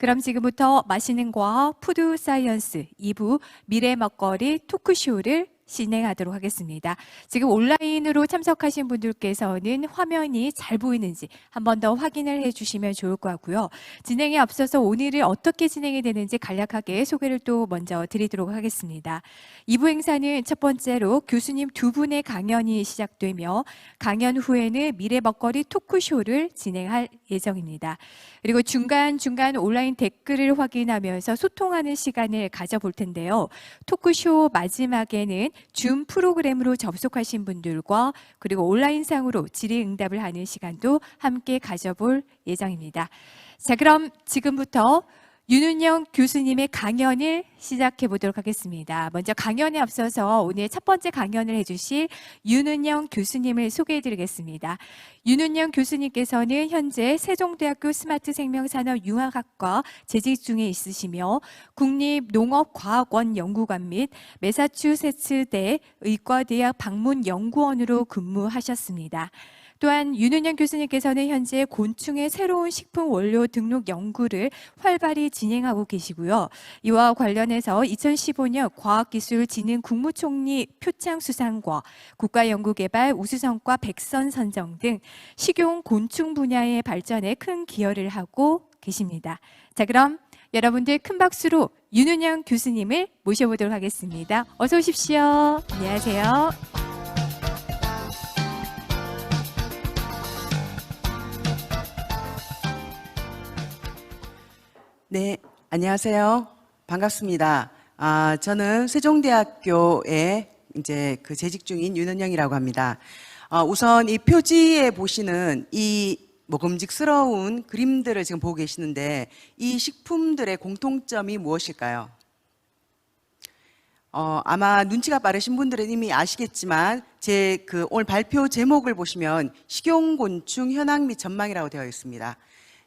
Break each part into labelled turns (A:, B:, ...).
A: 그럼 지금부터 맛있는 과학 푸드 사이언스 2부 미래 먹거리 토크쇼를 진행하도록 하겠습니다. 지금 온라인으로 참석하신 분들께서는 화면이 잘 보이는지 한 번 더 확인을 해주시면 좋을 것 같고요. 진행에 앞서서 오늘은 어떻게 진행이 되는지 간략하게 소개를 또 먼저 드리도록 하겠습니다. 2부 행사는 첫 번째로 교수님 두 분의 강연이 시작되며 강연 후에는 미래 먹거리 토크쇼를 진행할 예정입니다. 그리고 중간중간 온라인 댓글을 확인하면서 소통하는 시간을 가져볼 텐데요. 토크쇼 마지막에는 줌 프로그램으로 접속하신 분들과 그리고 온라인상으로 질의응답을 하는 시간도 함께 가져볼 예정입니다. 자, 그럼 지금부터 윤은영 교수님의 강연을 시작해 보도록 하겠습니다. 먼저 강연에 앞서서 오늘 첫 번째 강연을 해주실 윤은영 교수님을 소개해 드리겠습니다. 윤은영 교수님께서는 현재 세종대학교 스마트생명산업융합학과 재직 중에 있으시며 국립농업과학원 연구관 및 매사추세츠대 의과대학 방문연구원으로 근무하셨습니다. 또한 윤은영 교수님께서는 현재 곤충의 새로운 식품 원료 등록 연구를 활발히 진행하고 계시고요. 이와 관련해서 2015년 과학기술진흥 국무총리 표창 수상과 국가연구개발 우수성과 100선 선정 등 식용 곤충 분야의 발전에 큰 기여를 하고 계십니다. 자, 그럼 여러분들 큰 박수로 윤은영 교수님을 모셔보도록 하겠습니다. 어서 오십시오. 안녕하세요.
B: 네, 안녕하세요. 반갑습니다. 저는 세종대학교에 이제 재직 중인 윤은영이라고 합니다. 우선 이 표지에 보시는 이 먹음직스러운 그림들을 지금 보고 계시는데 이 식품들의 공통점이 무엇일까요? 아마 눈치가 빠르신 분들은 이미 아시겠지만 제 오늘 발표 제목을 보시면 식용곤충 현황 및 전망이라고 되어 있습니다.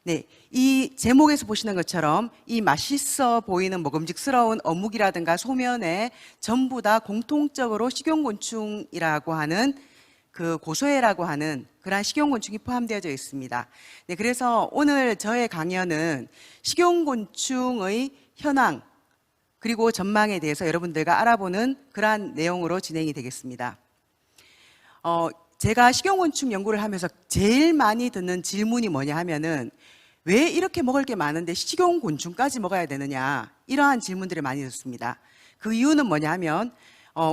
B: 네, 이 제목에서 보시는 것처럼 이 맛있어 보이는 먹음직스러운 어묵이라든가 소면에 전부 다 공통적으로 식용곤충이라고 하는 고소해라고 하는 그러한 식용곤충이 포함되어져 있습니다. 네, 그래서 오늘 저의 강연은 식용곤충의 현황 그리고 전망에 대해서 여러분들과 알아보는 그러한 내용으로 진행이 되겠습니다. 제가 식용곤충 연구를 하면서 제일 많이 듣는 질문이 뭐냐 하면은 왜 이렇게 먹을 게 많은데 식용곤충까지 먹어야 되느냐, 이러한 질문들을 많이 듣습니다. 그 이유는 뭐냐 하면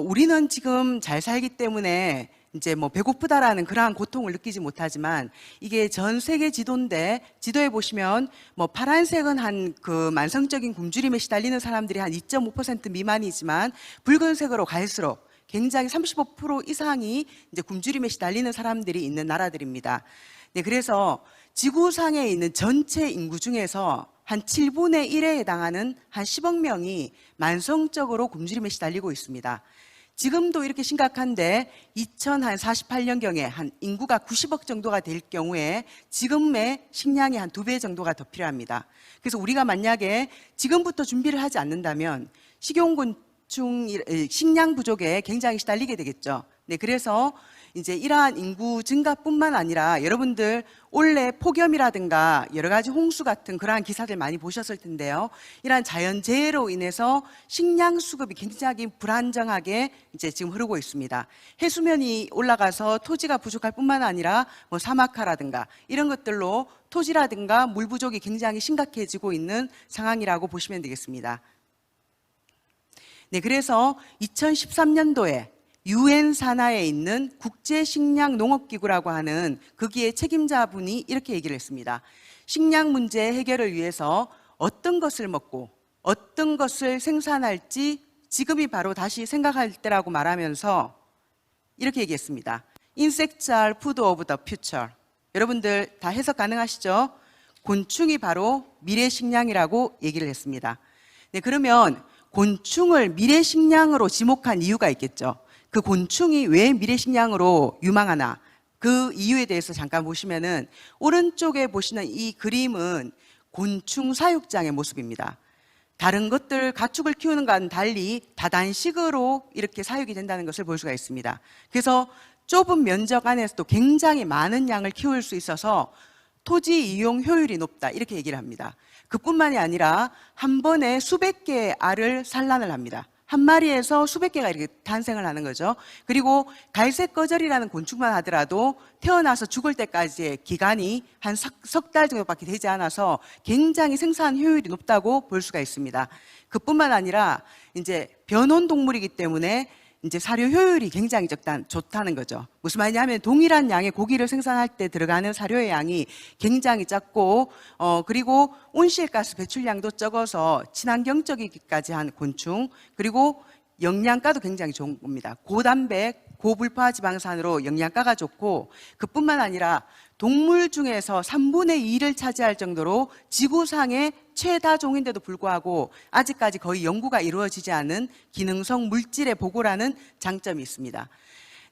B: 우리는 지금 잘 살기 때문에 이제 배고프다라는 그러한 고통을 느끼지 못하지만 이게 전 세계 지도인데 지도에 보시면 파란색은 한 만성적인 굶주림에 시달리는 사람들이 한 2.5% 미만이지만 붉은색으로 갈수록 굉장히 35% 이상이 이제 굶주림에 시달리는 사람들이 있는 나라들입니다. 네, 그래서 지구상에 있는 전체 인구 중에서 한 7분의 1에 해당하는 한 10억 명이 만성적으로 굶주림에 시달리고 있습니다. 지금도 이렇게 심각한데 2048년경에 한 인구가 90억 정도가 될 경우에 지금의 식량이 한 2배 정도가 더 필요합니다. 그래서 우리가 만약에 지금부터 준비를 하지 않는다면 식량 부족에 굉장히 시달리게 되겠죠. 네, 그래서 이제 이러한 인구 증가뿐만 아니라 여러분들 올해 폭염이라든가 여러 가지 홍수 같은 그러한 기사들 많이 보셨을 텐데요. 이러한 자연재해로 인해서 식량 수급이 굉장히 불안정하게 이제 지금 흐르고 있습니다. 해수면이 올라가서 토지가 부족할 뿐만 아니라 사막화라든가 이런 것들로 토지라든가 물 부족이 굉장히 심각해지고 있는 상황이라고 보시면 되겠습니다. 네, 그래서 2013년도에 UN 산하에 있는 국제식량농업기구라고 하는 거기에 책임자분이 이렇게 얘기를 했습니다. 식량 문제 해결을 위해서 어떤 것을 먹고 어떤 것을 생산할지 지금이 바로 다시 생각할 때라고 말하면서 이렇게 얘기했습니다. Insects are food of the future. 여러분들 다 해석 가능하시죠? 곤충이 바로 미래 식량이라고 얘기를 했습니다. 네, 그러면 곤충을 미래 식량으로 지목한 이유가 있겠죠. 그 곤충이 왜 미래 식량으로 유망하나, 그 이유에 대해서 잠깐 보시면은 오른쪽에 보시는 이 그림은 곤충 사육장의 모습입니다. 다른 것들 가축을 키우는 것과는 달리 다단식으로 이렇게 사육이 된다는 것을 볼 수가 있습니다. 그래서 좁은 면적 안에서도 굉장히 많은 양을 키울 수 있어서 토지 이용 효율이 높다, 이렇게 얘기를 합니다. 그뿐만이 아니라 한 번에 수백 개의 알을 산란을 합니다. 한 마리에서 수백 개가 이렇게 탄생을 하는 거죠. 그리고 갈색 거절이라는 곤충만 하더라도 태어나서 죽을 때까지의 기간이 한 석 달 정도밖에 되지 않아서 굉장히 생산 효율이 높다고 볼 수가 있습니다. 그뿐만 아니라 이제 변온 동물이기 때문에 이제 사료 효율이 굉장히 좋다는 거죠. 무슨 말이냐면 동일한 양의 고기를 생산할 때 들어가는 사료의 양이 굉장히 작고 그리고 온실가스 배출량도 적어서 친환경적이기까지 한 곤충, 그리고 영양가도 굉장히 좋은 겁니다. 고단백, 고불포화 지방산으로 영양가가 좋고, 그뿐만 아니라 동물 중에서 3분의 2를 차지할 정도로 지구상의 최다종인데도 불구하고 아직까지 거의 연구가 이루어지지 않은 기능성 물질의 보고라는 장점이 있습니다.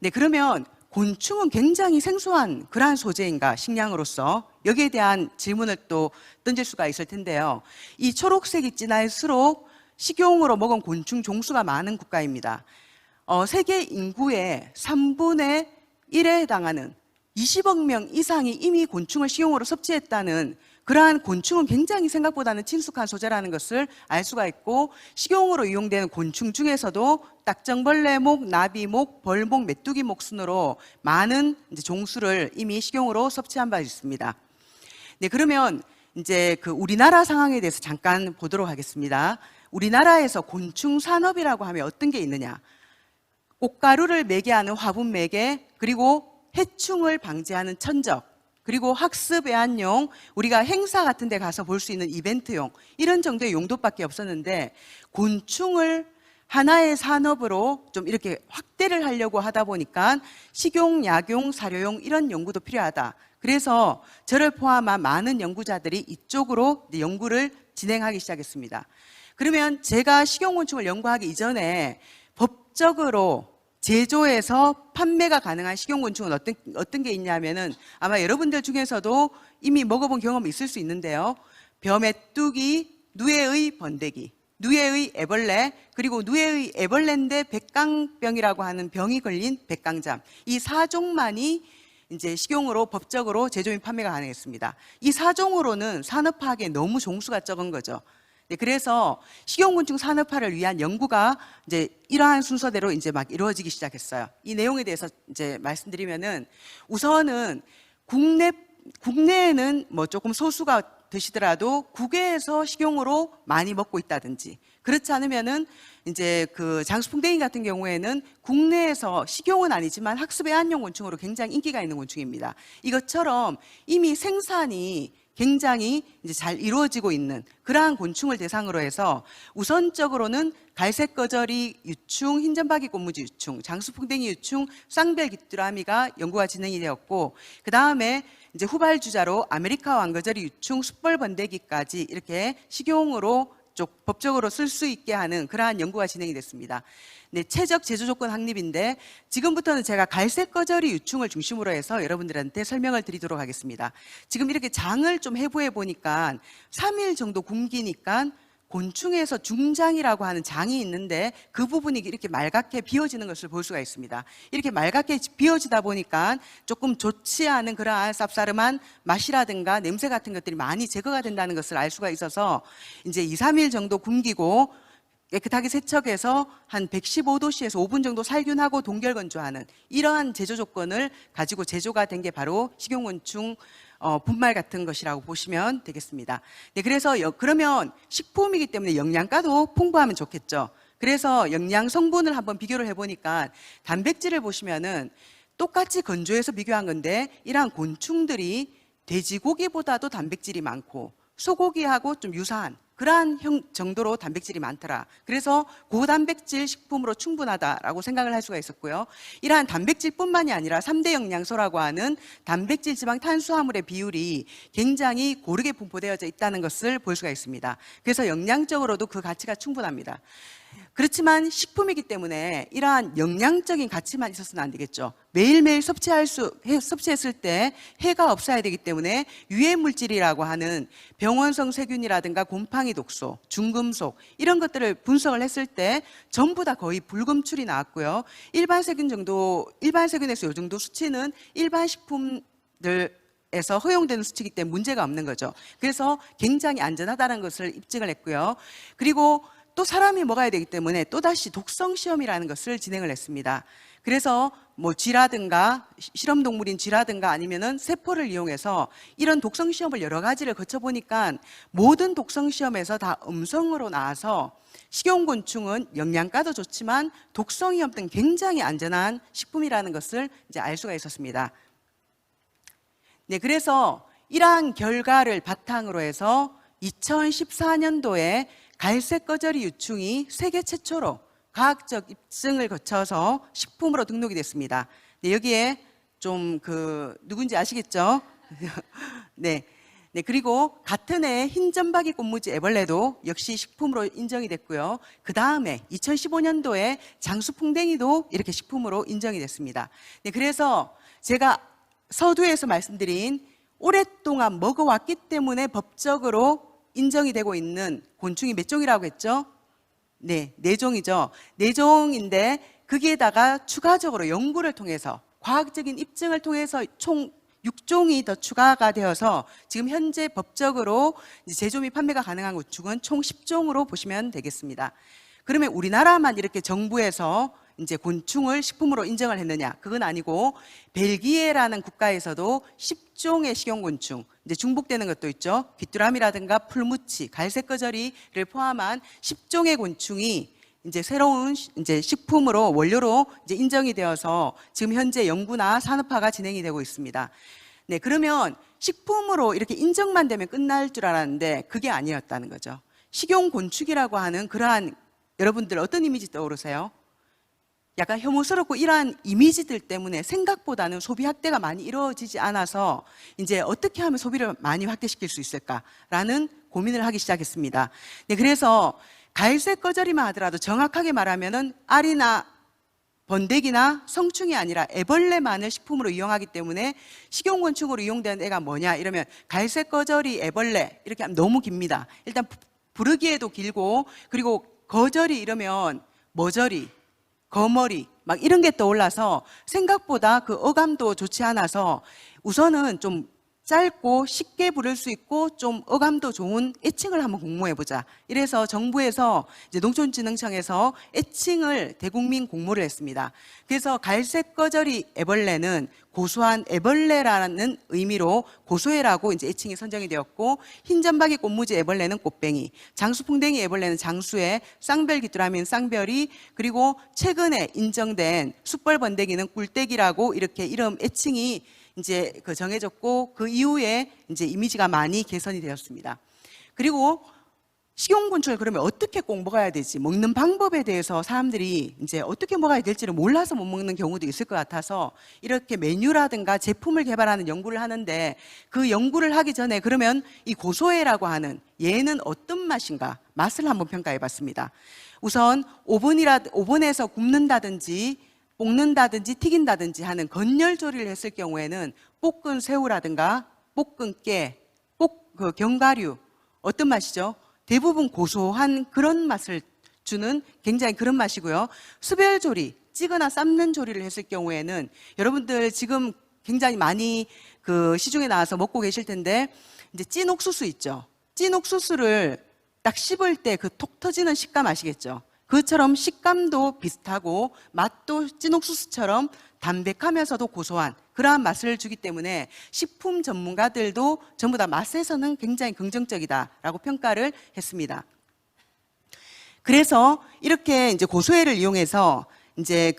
B: 네, 그러면 곤충은 굉장히 생소한 그러한 소재인가, 식량으로서? 여기에 대한 질문을 또 던질 수가 있을 텐데요. 이 초록색이 진할수록 식용으로 먹은 곤충 종수가 많은 국가입니다. 세계 인구의 3분의 1에 해당하는 20억 명 이상이 이미 곤충을 식용으로 섭취했다는, 그러한 곤충은 굉장히 생각보다는 친숙한 소재라는 것을 알 수가 있고, 식용으로 이용되는 곤충 중에서도 딱정벌레목, 나비목, 벌목, 메뚜기목 순으로 많은 이제 종수를 이미 식용으로 섭취한 바 있습니다. 네, 그러면 이제 그 우리나라 상황에 대해서 잠깐 보도록 하겠습니다. 우리나라에서 곤충 산업이라고 하면 어떤 게 있느냐? 꽃가루를 매개하는 화분 매개, 그리고 해충을 방지하는 천적, 그리고 학습 애완용, 우리가 행사 같은 데 가서 볼 수 있는 이벤트용, 이런 정도의 용도밖에 없었는데, 곤충을 하나의 산업으로 좀 이렇게 확대를 하려고 하다 보니까 식용, 약용, 사료용 이런 연구도 필요하다. 그래서 저를 포함한 많은 연구자들이 이쪽으로 연구를 진행하기 시작했습니다. 그러면 제가 식용곤충을 연구하기 이전에 법적으로 제조해서 판매가 가능한 식용곤충은 어떤 게 있냐면은, 아마 여러분들 중에서도 이미 먹어본 경험이 있을 수 있는데요. 벼메뚜기, 누에의 번데기, 누에의 애벌레, 그리고 누에의 애벌레인데 백강병이라고 하는 병이 걸린 백강잠, 이 4종만이 이제 식용으로 법적으로 제조 및 판매가 가능했습니다. 이 4종으로는 산업화하기에 너무 종수가 적은 거죠. 네, 그래서 식용곤충 산업화를 위한 연구가 이제 이러한 순서대로 이제 막 이루어지기 시작했어요. 이 내용에 대해서 이제 말씀드리면은, 우선은 국내에는 뭐 조금 소수가 드시더라도 국외에서 식용으로 많이 먹고 있다든지, 그렇지 않으면은 이제 그 장수풍뎅이 같은 경우에는 국내에서 식용은 아니지만 학습 애완용 곤충으로 굉장히 인기가 있는 곤충입니다. 이것처럼 이미 생산이 굉장히 이제 잘 이루어지고 있는 그러한 곤충을 대상으로 해서 우선적으로는 갈색 거절이 유충, 흰점박이 꽃무지 유충, 장수풍뎅이 유충, 쌍별 귀뚜라미가 연구가 진행이 되었고, 그 다음에 이제 후발주자로 아메리카 왕거절이 유충, 숯벌 번데기까지 이렇게 식용으로 법적으로 쓸 수 있게 하는 그러한 연구가 진행이 됐습니다. 네, 최적 제조 조건 확립인데, 지금부터는 제가 갈색 거절이 유충을 중심으로 해서 여러분들한테 설명을 드리도록 하겠습니다. 지금 이렇게 장을 좀 해부해 보니까 3일 정도 굶기니까 곤충에서 중장이라고 하는 장이 있는데 그 부분이 이렇게 맑게 비어지는 것을 볼 수가 있습니다. 이렇게 맑게 비어지다 보니까 조금 좋지 않은 그러한 쌉싸름한 맛이라든가 냄새 같은 것들이 많이 제거가 된다는 것을 알 수가 있어서 이제 2, 3일 정도 굶기고 깨끗하게 세척해서 한 115도씨에서 5분 정도 살균하고 동결건조하는 이러한 제조 조건을 가지고 제조가 된 게 바로 식용곤충 분말 같은 것이라고 보시면 되겠습니다. 네, 그래서 그러면 식품이기 때문에 영양가도 풍부하면 좋겠죠. 그래서 영양 성분을 한번 비교를 해보니까 단백질을 보시면은 똑같이 건조해서 비교한 건데, 이러한 곤충들이 돼지고기보다도 단백질이 많고 소고기하고 좀 유사한 그러한 정도로 단백질이 많더라. 그래서 고단백질 식품으로 충분하다라고 생각을 할 수가 있었고요. 이러한 단백질뿐만이 아니라 3대 영양소라고 하는 단백질, 지방, 탄수화물의 비율이 굉장히 고르게 분포되어져 있다는 것을 볼 수가 있습니다. 그래서 영양적으로도 그 가치가 충분합니다. 그렇지만 식품이기 때문에 이러한 영양적인 가치만 있어서는 안 되겠죠. 매일매일 섭취했을 때 해가 없어야 되기 때문에 유해 물질이라고 하는 병원성 세균이라든가 곰팡이 독소, 중금속 이런 것들을 분석을 했을 때 전부 다 거의 불검출이 나왔고요. 일반 세균에서 이 정도 수치는 일반 식품들 에서 허용되는 수치이기 때문에 문제가 없는 거죠. 그래서 굉장히 안전하다는 것을 입증을 했고요. 그리고 또 사람이 먹어야 되기 때문에 또다시 독성 시험이라는 것을 진행을 했습니다. 그래서 뭐 쥐라든가 실험 동물인 쥐라든가 아니면은 세포를 이용해서 이런 독성 시험을 여러 가지를 거쳐 보니까 모든 독성 시험에서 다 음성으로 나와서 식용곤충은 영양가도 좋지만 독성 위험 등 굉장히 안전한 식품이라는 것을 이제 알 수가 있었습니다. 네, 그래서 이러한 결과를 바탕으로 해서 2014년도에 갈색 꺼저리 유충이 세계 최초로 과학적 입증을 거쳐서 식품으로 등록이 됐습니다. 네, 여기에 좀 누군지 아시겠죠? 네. 네, 그리고 같은 해 흰점박이 꽃무지 애벌레도 역시 식품으로 인정이 됐고요. 그 다음에 2015년도에 장수풍뎅이도 이렇게 식품으로 인정이 됐습니다. 네, 그래서 제가 서두에서 말씀드린 오랫동안 먹어왔기 때문에 법적으로 인정이 되고 있는 곤충이 몇 종이라고 했죠? 네, 4종이죠. 4종인데 거기에다가 추가적으로 연구를 통해서 과학적인 입증을 통해서 총 6종이 더 추가가 되어서 지금 현재 법적으로 제조 및 판매가 가능한 곤충은 총 10종으로 보시면 되겠습니다. 그러면 우리나라만 이렇게 정부에서 이제 곤충을 식품으로 인정을 했느냐? 그건 아니고 벨기에라는 국가에서도 10종의 식용곤충, 이제 중복되는 것도 있죠. 귀뚜라미라든가 풀무치, 갈색꺼저리를 포함한 10종의 곤충이 이제 새로운 이제 식품으로 원료로 이제 인정이 되어서 지금 현재 연구나 산업화가 진행이 되고 있습니다. 네, 그러면 식품으로 이렇게 인정만 되면 끝날 줄 알았는데 그게 아니었다는 거죠. 식용곤충이라고 하는 그러한 여러분들 어떤 이미지 떠오르세요? 약간 혐오스럽고 이러한 이미지들 때문에 생각보다는 소비 확대가 많이 이루어지지 않아서 이제 어떻게 하면 소비를 많이 확대시킬 수 있을까라는 고민을 하기 시작했습니다. 네, 그래서 갈색 꺼저리만 하더라도 정확하게 말하면은 알이나 번데기나 성충이 아니라 애벌레만을 식품으로 이용하기 때문에 식용곤충으로 이용되는 애가 뭐냐 이러면 갈색 꺼저리, 애벌레 이렇게 하면 너무 깁니다. 일단 부르기에도 길고 그리고 거저리 이러면 머저리, 거머리 막 이런 게 떠올라서 생각보다 그 어감도 좋지 않아서 우선은 좀 짧고 쉽게 부를 수 있고 좀 어감도 좋은 애칭을 한번 공모해보자. 이래서 정부에서 이제 농촌진흥청에서 애칭을 대국민 공모를 했습니다. 그래서 갈색 꺼저리 애벌레는 고소한 애벌레라는 의미로 고소해라고 이제 애칭이 선정이 되었고, 흰점박이 꽃무지 애벌레는 꽃뱅이, 장수풍뎅이 애벌레는 장수해, 쌍별 귀뚜라미는 쌍별이, 그리고 최근에 인정된 숯벌번데기는 꿀떼기라고 이렇게 이름 애칭이 이제 정해졌고 그 이후에 이제 이미지가 많이 개선이 되었습니다. 그리고 식용곤충을 그러면 어떻게 꼭 먹어야 되지? 먹는 방법에 대해서 사람들이 이제 어떻게 먹어야 될지를 몰라서 못 먹는 경우도 있을 것 같아서 이렇게 메뉴라든가 제품을 개발하는 연구를 하는데 그 연구를 하기 전에 그러면 이 고소해라고 하는 얘는 어떤 맛인가? 맛을 한번 평가해 봤습니다. 우선 오븐에서 굽는다든지 볶는다든지 튀긴다든지 하는 건열 조리를 했을 경우에는 볶은 새우라든가 볶은 깨, 견과류 어떤 맛이죠? 대부분 고소한 그런 맛을 주는 굉장히 그런 맛이고요. 수별 조리, 찌거나 삶는 조리를 했을 경우에는 여러분들 지금 굉장히 많이 시중에 나와서 먹고 계실 텐데 이제 찐 옥수수 있죠. 찐 옥수수를 딱 씹을 때 그 톡 터지는 식감 아시겠죠? 그처럼 식감도 비슷하고 맛도 찐옥수수처럼 담백하면서도 고소한 그러한 맛을 주기 때문에 식품 전문가들도 전부 다 맛에서는 굉장히 긍정적이다라고 평가를 했습니다. 그래서 이렇게 이제 고소해를 이용해서 이제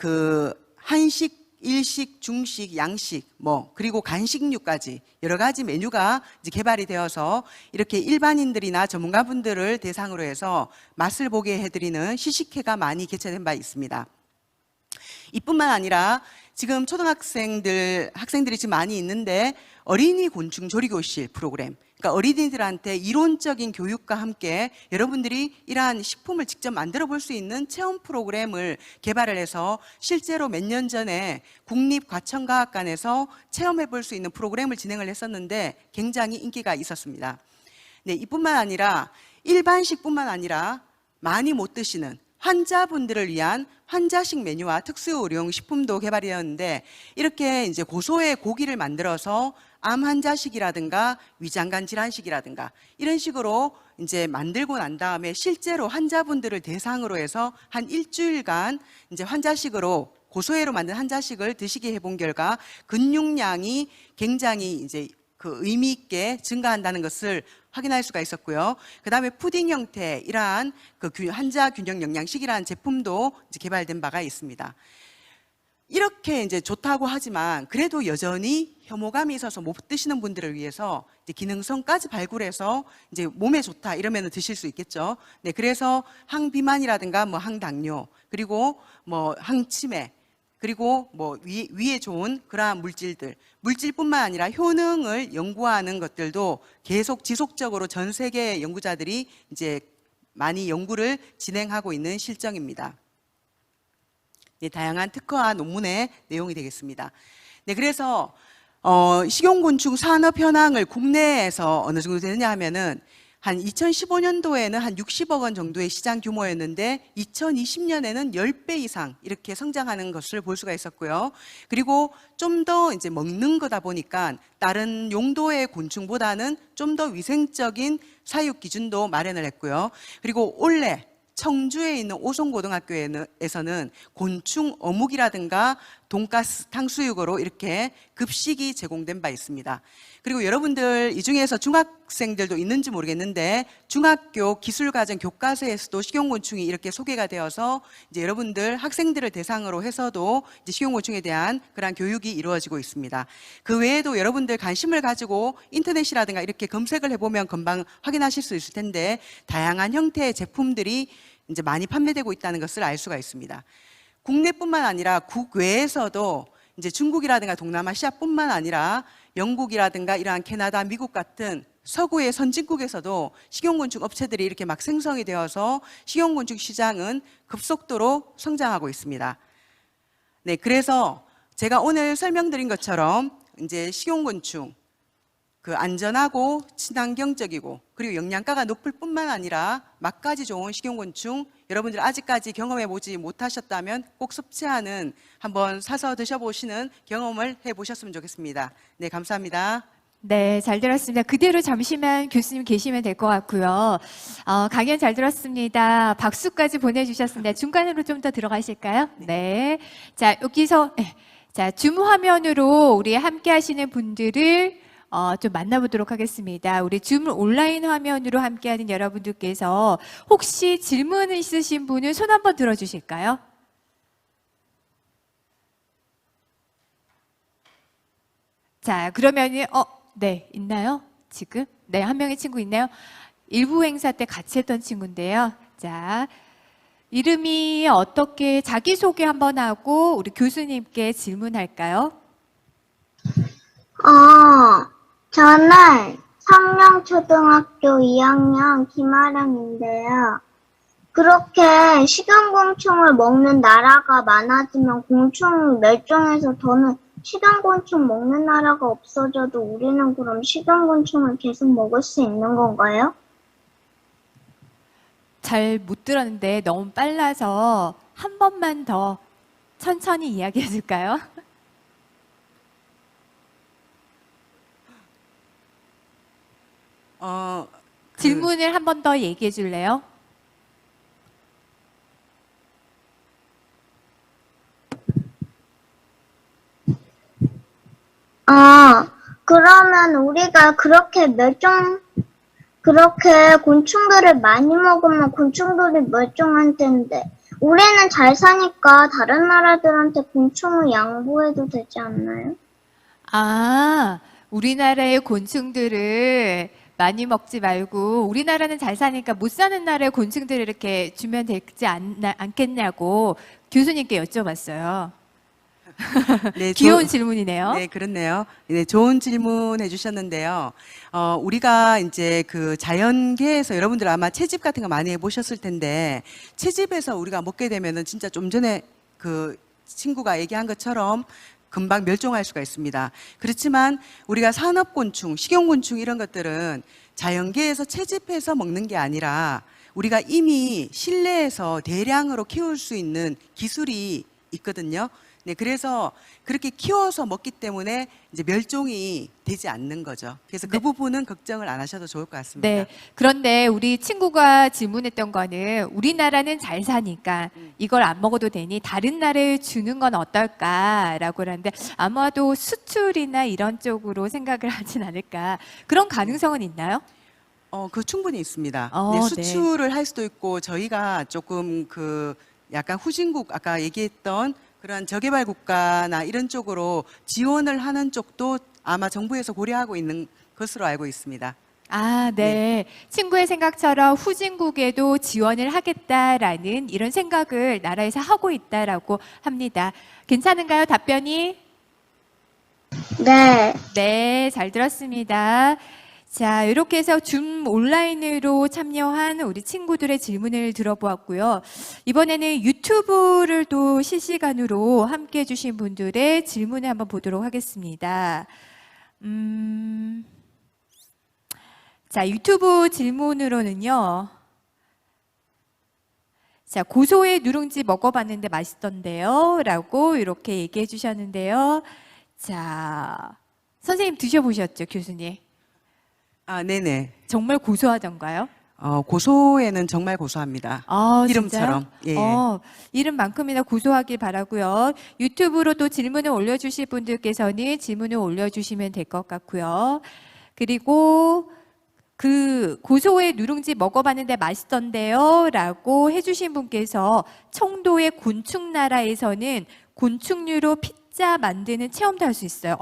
B: 한식, 일식, 중식, 양식, 그리고 간식류까지 여러 가지 메뉴가 이제 개발이 되어서 이렇게 일반인들이나 전문가분들을 대상으로 해서 맛을 보게 해드리는 시식회가 많이 개최된 바 있습니다. 이뿐만 아니라 지금 학생들이 지금 많이 있는데 어린이 곤충 조리교실 프로그램, 그러니까 어린이들한테 이론적인 교육과 함께 여러분들이 이러한 식품을 직접 만들어 볼 수 있는 체험 프로그램을 개발을 해서 실제로 몇 년 전에 국립과천과학관에서 체험해 볼 수 있는 프로그램을 진행을 했었는데 굉장히 인기가 있었습니다. 네, 이뿐만 아니라 일반식뿐만 아니라 많이 못 드시는 환자분들을 위한 환자식 메뉴와 특수 의료용 식품도 개발이 되었는데, 이렇게 이제 고소의 고기를 만들어서 암 환자식이라든가 위장관 질환식이라든가 이런 식으로 이제 만들고 난 다음에 실제로 환자분들을 대상으로 해서 한 일주일간 이제 환자식으로 고소해로 만든 환자식을 드시게 해본 결과 근육량이 굉장히 이제 그 의미 있게 증가한다는 것을 확인할 수가 있었고요. 그 다음에 푸딩 형태 이러한 그 환자 균형 영양식이라는 제품도 이제 개발된 바가 있습니다. 이렇게 이제 좋다고 하지만 그래도 여전히 혐오감이 있어서 못 드시는 분들을 위해서 이제 기능성까지 발굴해서 이제 몸에 좋다 이러면 드실 수 있겠죠. 네, 그래서 항비만이라든가 뭐 항당뇨, 그리고 뭐 항치매, 그리고 뭐 위에 좋은 그러한 물질뿐만 아니라 효능을 연구하는 것들도 계속 지속적으로 전 세계 연구자들이 이제 많이 연구를 진행하고 있는 실정입니다. 네, 다양한 특허와 논문의 내용이 되겠습니다. 네, 그래서 식용곤충 산업 현황을 국내에서 어느 정도 되느냐 하면은 한 2015년도에는 한 60억 원 정도의 시장 규모였는데 2020년에는 10배 이상 이렇게 성장하는 것을 볼 수가 있었고요. 그리고 좀 더 이제 먹는 거다 보니까 다른 용도의 곤충보다는 좀 더 위생적인 사육 기준도 마련을 했고요. 그리고 올해 청주에 있는 오송고등학교에서는 곤충 어묵이라든가 돈가스, 탕수육으로 이렇게 급식이 제공된 바 있습니다. 그리고 여러분들 이 중에서 중학생들도 있는지 모르겠는데 중학교 기술과정 교과서에서도 식용곤충이 이렇게 소개가 되어서 이제 여러분들 학생들을 대상으로 해서도 이제 식용곤충에 대한 그러한 교육이 이루어지고 있습니다. 그 외에도 여러분들 관심을 가지고 인터넷이라든가 이렇게 검색을 해보면 금방 확인하실 수 있을 텐데 다양한 형태의 제품들이 이제 많이 판매되고 있다는 것을 알 수가 있습니다. 국내뿐만 아니라 국외에서도 이제 중국이라든가 동남아시아뿐만 아니라 영국이라든가 이러한 캐나다, 미국 같은 서구의 선진국에서도 식용곤충 업체들이 이렇게 막 생성이 되어서 식용곤충 시장은 급속도로 성장하고 있습니다. 네, 그래서 제가 오늘 설명드린 것처럼 이제 식용곤충 그 안전하고 친환경적이고 그리고 영양가가 높을 뿐만 아니라 맛까지 좋은 식용곤충 여러분들 아직까지 경험해 보지 못하셨다면 꼭 섭취하는 한번 사서 드셔보시는 경험을 해보셨으면 좋겠습니다. 네, 감사합니다.
A: 네, 잘 들었습니다. 그대로 잠시만 교수님 계시면 될 것 같고요. 강연 잘 들었습니다. 박수까지 보내주셨습니다. 중간으로 좀 더 들어가실까요? 네. 자, 여기서, 자, 줌 화면으로 우리 함께 하시는 분들을 좀 만나보도록 하겠습니다. 우리 줌 온라인 화면으로 함께하는 여러분들께서 혹시 질문 있으신 분은 손 한번 들어주실까요? 자, 그러면은 네, 있나요? 지금? 네, 한 명의 친구 있나요? 일부 행사 때 같이 했던 친구인데요. 자, 이름이 어떻게 자기소개 한번 하고 우리 교수님께 질문할까요?
C: 저는 상명초등학교 2학년 김아랑인데요. 그렇게 식용곤충을 먹는 나라가 많아지면 곤충이 멸종해서 더는 식용곤충 먹는 나라가 없어져도 우리는 그럼 식용곤충을 계속 먹을 수 있는 건가요?
A: 잘 못 들었는데 너무 빨라서 한 번만 더 천천히 이야기해 줄까요? 질문을 한 번 더 얘기해 줄래요?
C: 그러면 우리가 그렇게 곤충들을 많이 먹으면 곤충들이 멸종할 텐데, 우리는 잘 사니까 다른 나라들한테 곤충을 양보해도 되지 않나요?
A: 우리나라의 곤충들을 많이 먹지 말고 우리나라는 잘 사니까 못 사는 나라의 곤충들을 이렇게 주면 되지 않겠냐고 교수님께 여쭤봤어요.
B: 네,
A: 귀여운 질문이네요.
B: 네, 그렇네요. 네, 좋은 질문 해주셨는데요. 우리가 이제 그 자연계에서 여러분들 아마 채집 같은 거 많이 해보셨을 텐데, 채집에서 우리가 먹게 되면은 진짜 좀 전에 그 친구가 얘기한 것처럼 금방 멸종할 수가 있습니다. 그렇지만 우리가 산업곤충, 식용곤충 이런 것들은 자연계에서 채집해서 먹는 게 아니라 우리가 이미 실내에서 대량으로 키울 수 있는 기술이 있거든요. 네, 그래서 그렇게 키워서 먹기 때문에 이제 멸종이 되지 않는 거죠. 그래서 그
A: 네.
B: 부분은 걱정을 안 하셔도 좋을 것 같습니다.
A: 네. 그런데 우리 친구가 질문했던 거는 우리나라는 잘 사니까 이걸 안 먹어도 되니 다른 나라에 주는 건 어떨까라고 하는데 아마도 수출이나 이런 쪽으로 생각을 하진 않을까. 그런 가능성은 있나요?
B: 그 충분히 있습니다.
A: 네.
B: 네, 수출을 할 수도 있고 저희가 조금 그 약간 후진국 아까 얘기했던 그런 저개발 국가나 이런 쪽으로 지원을 하는 쪽도 아마 정부에서 고려하고 있는 것으로 알고 있습니다.
A: 아, 네. 친구의 생각처럼 후진국에도 지원을 하겠다라는 이런 생각을 나라에서 하고 있다라고 합니다. 괜찮은가요? 답변이?
C: 네.
A: 네, 잘 들었습니다. 자, 이렇게 해서 줌 온라인으로 참여한 우리 친구들의 질문을 들어보았고요. 이번에는 유튜브를 또 실시간으로 함께 해주신 분들의 질문을 한번 보도록 하겠습니다. 자, 유튜브 질문으로는요. 자, 고소의 누룽지 먹어봤는데 맛있던데요. 라고 이렇게 얘기해 주셨는데요. 자, 선생님 드셔보셨죠, 교수님?
B: 아, 네네.
A: 정말 고소하던가요?
B: 고소에는 정말 고소합니다.
A: 아,
B: 이름처럼.
A: 진짜요?
B: 예.
A: 이름만큼이나 고소하길 바라고요. 유튜브로 또 질문을 올려주실 분들께서는 질문을 올려주시면 될 것 같고요. 그리고 그 고소의 누룽지 먹어봤는데 맛있던데요 라고 해주신 분께서 청도의 곤충나라에서는 곤충류로 피자 만드는 체험도 할 수 있어요.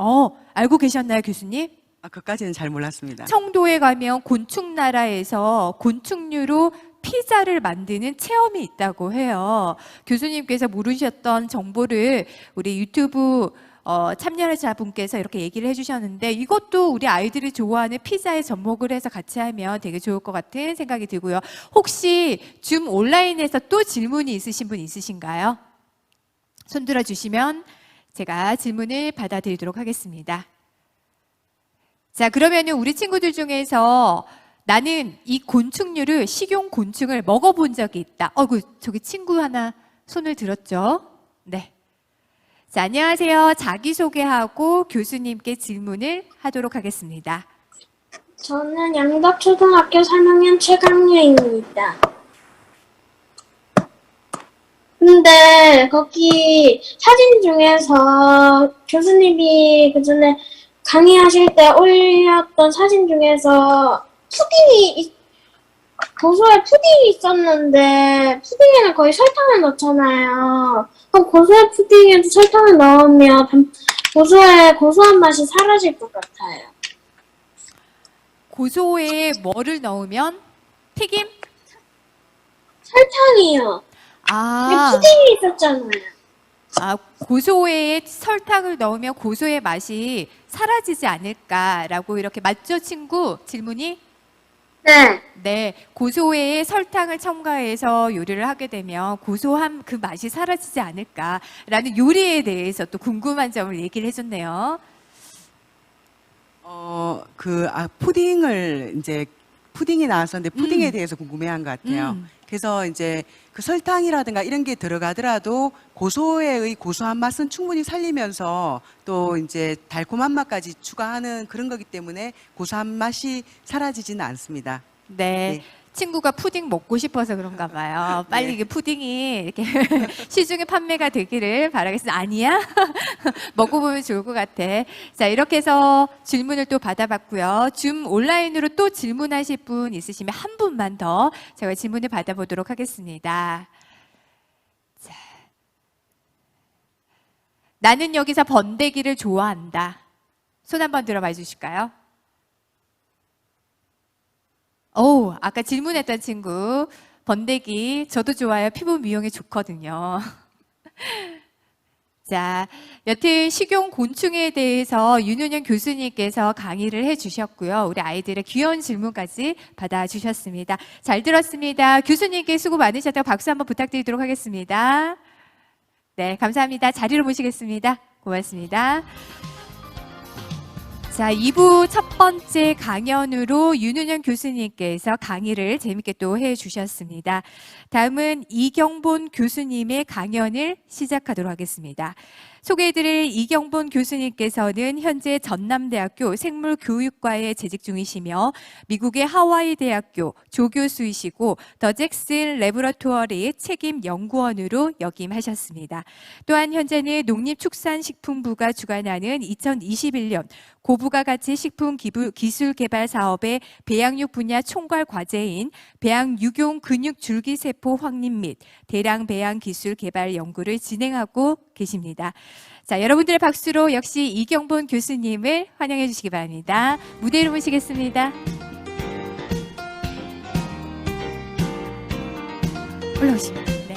A: 알고 계셨나요, 교수님?
B: 그까지는 잘 몰랐습니다.
A: 청도에 가면 곤충나라에서 곤충류로 피자를 만드는 체험이 있다고 해요. 교수님께서 모르셨던 정보를 우리 유튜브 참여자 분께서 이렇게 얘기를 해주셨는데 이것도 우리 아이들이 좋아하는 피자에 접목을 해서 같이 하면 되게 좋을 것 같은 생각이 들고요. 혹시 줌 온라인에서 또 질문이 있으신 분 있으신가요? 손 들어주시면 제가 질문을 받아드리도록 하겠습니다. 자, 그러면은 우리 친구들 중에서 나는 이 곤충류를 식용 곤충을 먹어본 적이 있다. 저기 친구 하나 손을 들었죠? 네. 자, 안녕하세요. 자기소개하고 교수님께 질문을 하도록 하겠습니다.
D: 저는 양덕초등학교 3학년 최강유입니다. 근데 거기 사진 중에서 교수님이 그전에 강의하실 때 올렸던 사진 중에서 고소의 푸딩이 있었는데 푸딩에는 거의 설탕을 넣잖아요. 그럼 고소의 푸딩에도 설탕을 넣으면 고소의 고소한 맛이 사라질 것 같아요.
A: 고소에 뭐를 넣으면? 튀김?
D: 설탕이요. 근데 푸딩이 있었잖아요.
A: 고소에 설탕을 넣으면 고소의 맛이 사라지지 않을까라고 이렇게 맞죠, 친구? 질문이?
D: 네.
A: 네, 고소에 설탕을 첨가해서 요리를 하게 되면 고소한 그 맛이 사라지지 않을까라는 요리에 대해서 또 궁금한 점을 얘기를 해줬네요.
B: 푸딩이 나왔었는데 푸딩에 대해서 궁금해한 것 같아요. 그래서 이제 그 설탕이라든가 이런 게 들어가더라도 고소의 고소한 맛은 충분히 살리면서 또 이제 달콤한 맛까지 추가하는 그런 거기 때문에 고소한 맛이 사라지지는 않습니다.
A: 네.
B: 네.
A: 친구가 푸딩 먹고 싶어서 그런가 봐요. 빨리 이게 푸딩이 이렇게 시중에 판매가 되기를 바라겠습니다. 아니야? 먹어보면 좋을 것 같아. 자, 이렇게 해서 질문을 또 받아봤고요. 줌 온라인으로 또 질문하실 분 있으시면 한 분만 더 제가 질문을 받아보도록 하겠습니다. 자, 나는 여기서 번데기를 좋아한다. 손 한번 들어봐 주실까요? 아까 질문했던 친구 번데기 저도 좋아요. 피부 미용에 좋거든요. 자, 여튼 식용 곤충에 대해서 윤은영 교수님께서 강의를 해주셨고요. 우리 아이들의 귀여운 질문까지 받아주셨습니다. 잘 들었습니다. 교수님께 수고 많으셨다고 박수 한번 부탁드리도록 하겠습니다. 네, 감사합니다. 자리로 모시겠습니다. 고맙습니다. 자, 2부 첫 번째 강연으로 윤은영 교수님께서 강의를 재밌게 또 해주셨습니다. 다음은 이경본 교수님의 강연을 시작하도록 하겠습니다. 소개해드릴 이경본 교수님께서는 현재 전남대학교 생물교육과에 재직 중이시며 미국의 하와이 대학교 조교수이시고 더 잭슨 레보러토리 책임 연구원으로 역임하셨습니다. 또한 현재는 농림축산식품부가 주관하는 2021년 고부가 가치 식품 기술 개발 사업의 배양육 분야 총괄 과제인 배양육용 근육 줄기세포 확립 및 대량 배양 기술 개발 연구를 진행하고 계십니다. 자, 여러분들의 박수로 역시 이경본 교수님을 환영해 주시기 바랍니다. 무대로 모시겠습니다. 올라오시면. 네.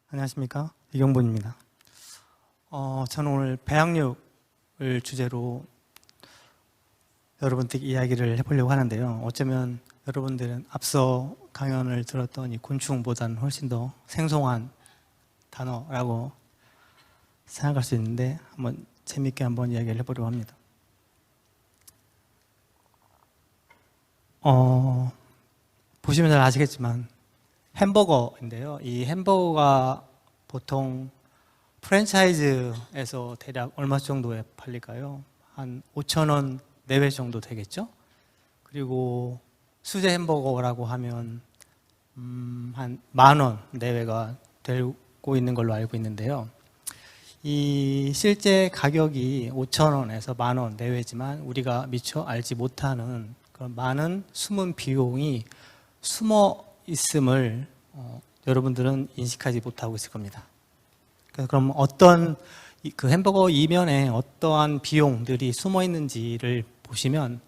E: 안녕하십니까, 이경본입니다. 저는 오늘 배양육을 주제로 여러분들께 이야기를 해보려고 하는데요. 어쩌면 여러분들은 앞서 강연을 들었던 이 곤충보다는 훨씬 더 생소한 단어라고 생각할 수 있는데 재밌게 한번 이야기를 해보려고 합니다. 보시면 잘 아시겠지만 햄버거인데요. 이 햄버거가 보통 프랜차이즈에서 대략 얼마 정도에 팔릴까요? 한 5,000원 내외 정도 되겠죠? 그리고 수제 햄버거라고 하면 한 10,000원 내외가 되고 있는 걸로 알고 있는데요. 이 실제 가격이 5,000원에서 10,000원 내외지만 우리가 미처 알지 못하는 그런 많은 숨은 비용이 숨어 있음을 여러분들은 인식하지 못하고 있을 겁니다. 그럼 어떤 그 햄버거 이면에 어떠한 비용들이 숨어 있는지를 보시면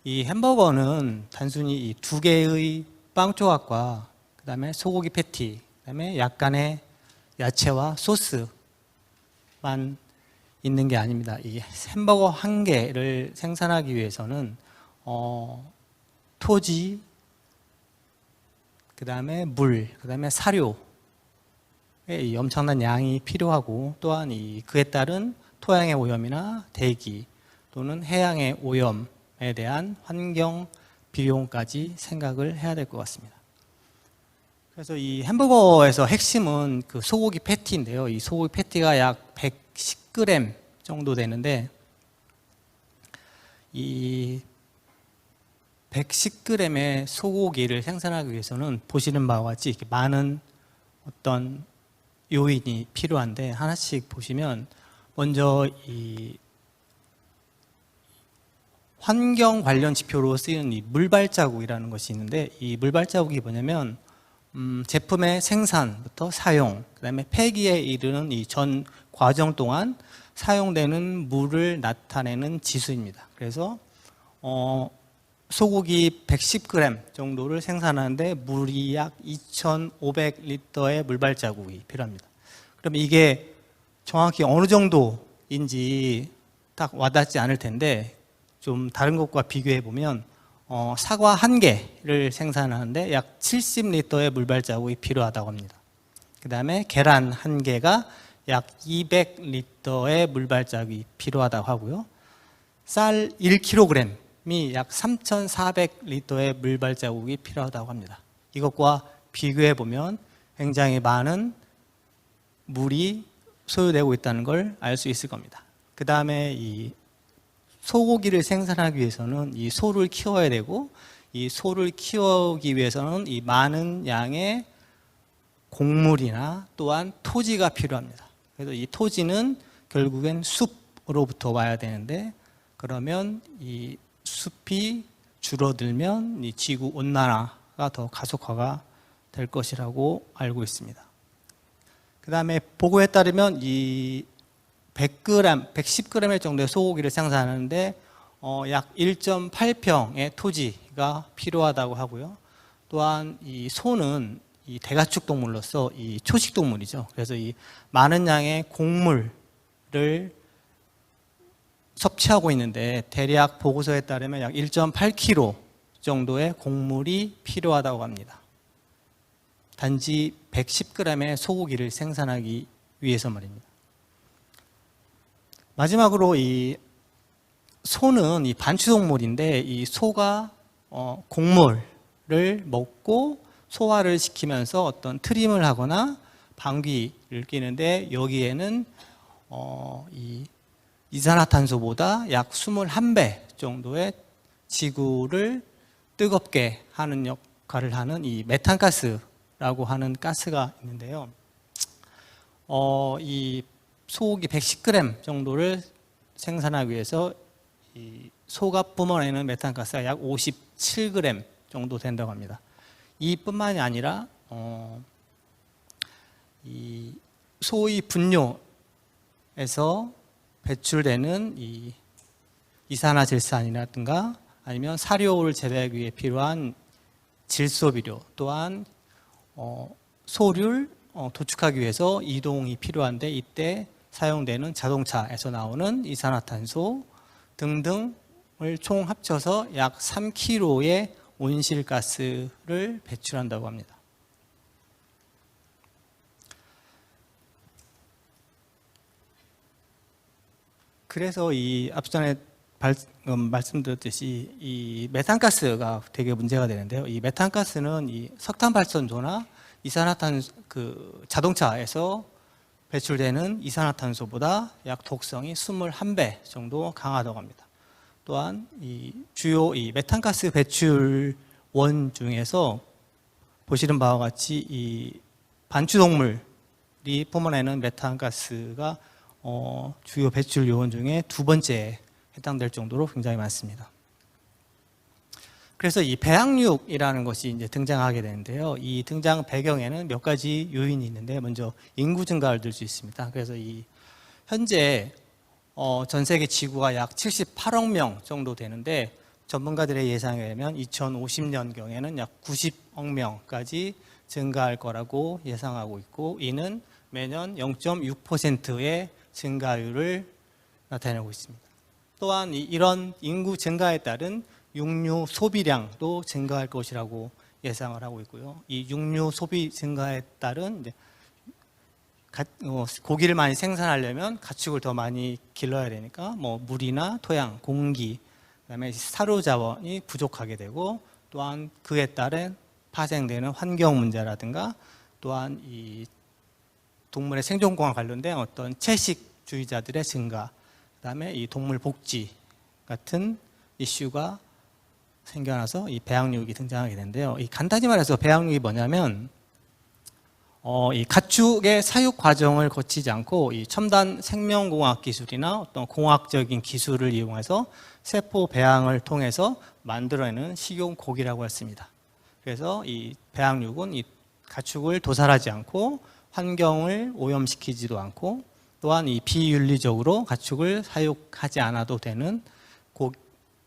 E: 이 햄버거는 단순히 이 두 개의 빵 조각과 그 다음에 소고기 패티, 그 다음에 약간의 야채와 소스만 있는 게 아닙니다. 이 햄버거 한 개를 생산하기 위해서는 토지, 그 다음에 물, 그 다음에 사료의 엄청난 양이 필요하고 또한 그에 따른 토양의 오염이나 대기 또는 해양의 오염에 대한 환경 비용까지 생각을 해야 될 것 같습니다. 그래서 이 햄버거에서 핵심은 그 소고기 패티인데요. 이 소고기 패티가 약 110g 정도 되는데 이 110g의 소고기를 생산하기 위해서는 보시는 바와 같이 이렇게 많은 어떤 요인이 필요한데 하나씩 보시면 먼저 이 환경 관련 지표로 쓰이는 이 물발자국이라는 것이 있는데 이 물발자국이 뭐냐면 제품의 생산부터 사용, 그 다음에 폐기에 이르는 이 전 과정 동안 사용되는 물을 나타내는 지수입니다. 그래서 소고기 110g 정도를 생산하는데 물이 약 2,500리터의 물발자국이 필요합니다. 그럼 이게 정확히 어느 정도인지 딱 와닿지 않을 텐데 좀 다른 것과 비교해 보면 사과 한 개를 생산하는데 약 70리터의 물발자국이 필요하다고 합니다. 그 다음에 계란 한 개가 약 200리터의 물발자국이 필요하다고 하고요. 쌀 1kg이 약 3,400리터의 물발자국이 필요하다고 합니다. 이것과 비교해 보면 굉장히 많은 물이 소요되고 있다는 걸 알 수 있을 겁니다. 그 다음에 이 소고기를 생산하기 위해서는 이 소를 키워야 되고 이 소를 키우기 위해서는 이 많은 양의 곡물이나 또한 토지가 필요합니다. 그래서 이 토지는 결국엔 숲으로부터 와야 되는데 그러면 이 숲이 줄어들면 이 지구 온난화가 더 가속화가 될 것이라고 알고 있습니다. 그 다음에 보고에 따르면 이 100g, 110g 정도의 소고기를 생산하는데 약 1.8평의 토지가 필요하다고 하고요. 또한 이 소는 이 대가축 동물로서 이 초식 동물이죠. 그래서 이 많은 양의 곡물을 섭취하고 있는데 대략 보고서에 따르면 약 1.8kg 정도의 곡물이 필요하다고 합니다. 단지 110g의 소고기를 생산하기 위해서 말입니다. 마지막으로 이 소는 이 반추동물인데 이 소가 곡물을 먹고 소화를 시키면서 어떤 트림을 하거나 방귀를 뀌는데 여기에는 이 이산화탄소보다 약 21배 정도의 지구를 뜨겁게 하는 역할을 하는 이 메탄가스라고 하는 가스가 있는데요. 이 소고기 110g 정도를 생산하기 위해서 이 소가 뿜어내는 메탄가스가 약 57g 정도 된다고 합니다. 이뿐만이 아니라 이 소의 분뇨에서 배출되는 이 이산화질산이라든가 아니면 사료를 재배하기 위해 필요한 질소비료 또한 소를 도축하기 위해서 이동이 필요한데 이때 사용되는 자동차에서 나오는 이산화탄소 등등을 총 합쳐서 약 3kg의 온실가스를 배출한다고 합니다. 그래서 이 앞전에 말씀드렸듯이 이 메탄가스가 되게 문제가 되는데요. 이 메탄가스는 이 석탄 발전소나 이산화탄소 자동차에서 배출되는 이산화탄소보다 약 독성이 21배 정도 강하다고 합니다. 또한 이 주요 이 메탄가스 배출원 중에서 보시는 바와 같이 이 반추동물이 뿜어내는 메탄가스가 주요 배출 요원 중에 두 번째에 해당될 정도로 굉장히 많습니다. 그래서 이 배양육이라는 것이 이제 등장하게 되는데요. 이 등장 배경에는 몇 가지 요인이 있는데 먼저 인구 증가를 들 수 있습니다. 그래서 이 현재 전 세계 지구가 약 78억 명 정도 되는데 전문가들의 예상에 의하면 2050년경에는 약 90억 명까지 증가할 거라고 예상하고 있고 이는 매년 0.6%의 증가율을 나타내고 있습니다. 또한 이런 인구 증가에 따른 육류 소비량도 증가할 것이라고 예상을 하고 있고요. 이 육류 소비 증가에 따른 이제 고기를 많이 생산하려면 가축을 더 많이 길러야 되니까 뭐 물이나 토양, 공기, 그다음에 사료 자원이 부족하게 되고 또한 그에 따른 파생되는 환경 문제라든가 또한 이 동물의 생존권과 관련된 어떤 채식주의자들의 증가, 그다음에 이 동물 복지 같은 이슈가 생겨나서 이 배양육이 등장하게 되는데요. 이 간단히 말해서 배양육이 뭐냐면 이 가축의 사육 과정을 거치지 않고 이 첨단 생명공학 기술이나 어떤 공학적인 기술을 이용해서 세포 배양을 통해서 만들어내는 식용 고기라고 했습니다. 그래서 이 배양육은 이 가축을 도살하지 않고 환경을 오염시키지도 않고 또한 이 비윤리적으로 가축을 사육하지 않아도 되는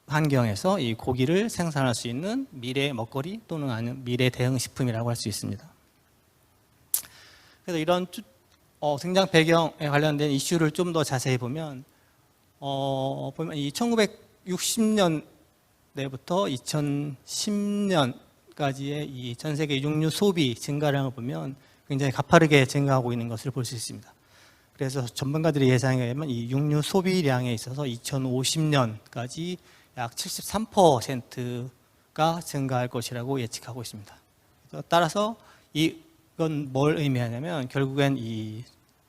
E: 환경에서 이 고기를 생산할 수 있는 미래 먹거리 또는 아니면 미래 대응 식품이라고 할 수 있습니다. 그래서 이런 등장 배경에 관련된 이슈를 좀 더 자세히 보면 이 1960년대부터 2010년까지의 이 전 세계 육류 소비 증가량을 보면 굉장히 가파르게 증가하고 있는 것을 볼 수 있습니다. 그래서 전문가들의 예상에 의하면 이 육류 소비량에 있어서 2050년까지 약 73%가 증가할 것이라고 예측하고 있습니다. 따라서 이건 뭘 의미하냐면 결국엔 이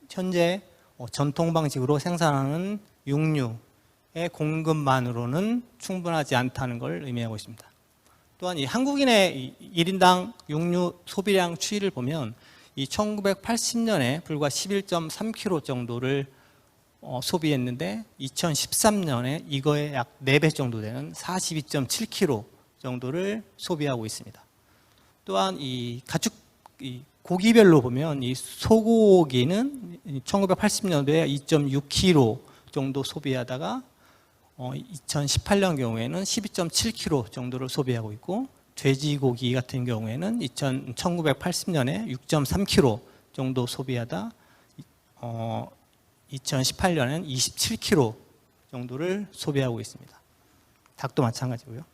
E: 현재 전통 방식으로 생산하는 육류의 공급만으로는 충분하지 않다는 걸 의미하고 있습니다. 또한 이 한국인의 1인당 육류 소비량 추이를 보면 이 1980년에 불과 11.3kg 정도를 소비했는데 2013년에 이거의 약 4배 정도 되는 42.7kg 정도를 소비하고 있습니다. 또한 이 가축 고기별로 보면 이 소고기는 1980년도에 2.6kg 정도 소비하다가 2018년 경우에는 12.7kg 정도를 소비하고 있고 돼지고기 같은 경우에는 1980년에 6.3kg 정도 소비하다 2018년에는 27kg 정도를 소비하고 있습니다. 닭도 마찬가지고요.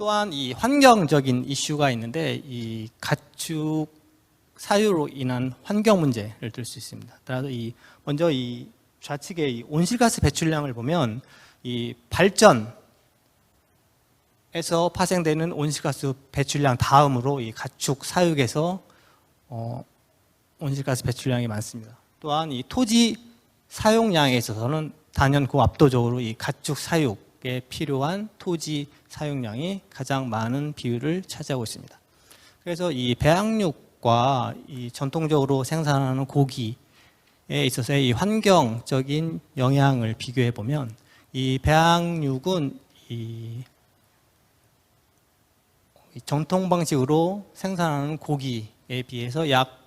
E: 또한 이 환경적인 이슈가 있는데 이 가축 사유로 인한 환경 문제를 들 수 있습니다. 따라서 먼저 이 좌측의 이 온실가스 배출량을 보면 이 발전에서 파생되는 온실가스 배출량 다음으로 이 가축 사육에서 온실가스 배출량이 많습니다. 또한 이 토지 사용량에 있어서는 단연 그 압도적으로 이 가축 사육에 필요한 토지 사용량이 가장 많은 비율을 차지하고 있습니다. 그래서 이 배양육과 이 전통적으로 생산하는 고기에 있어서의 이 환경적인 영향을 비교해 보면 이 배양육은 이 전통 방식으로 생산하는 고기에 비해서 약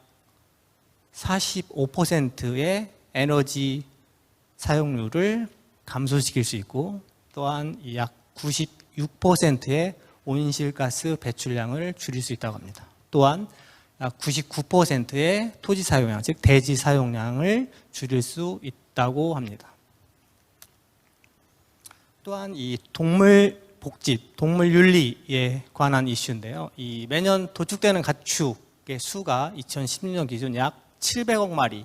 E: 45%의 에너지 사용률을 감소시킬 수 있고 또한 약 96%의 온실가스 배출량을 줄일 수 있다고 합니다. 또한 약 99%의 토지 사용량, 즉 대지 사용량을 줄일 수 있다고 합니다. 또한 이 동물 복집, 동물 윤리에 관한 이슈인데요. 이 매년 도축되는 가축의 수가 2016년 기준 약 700억 마리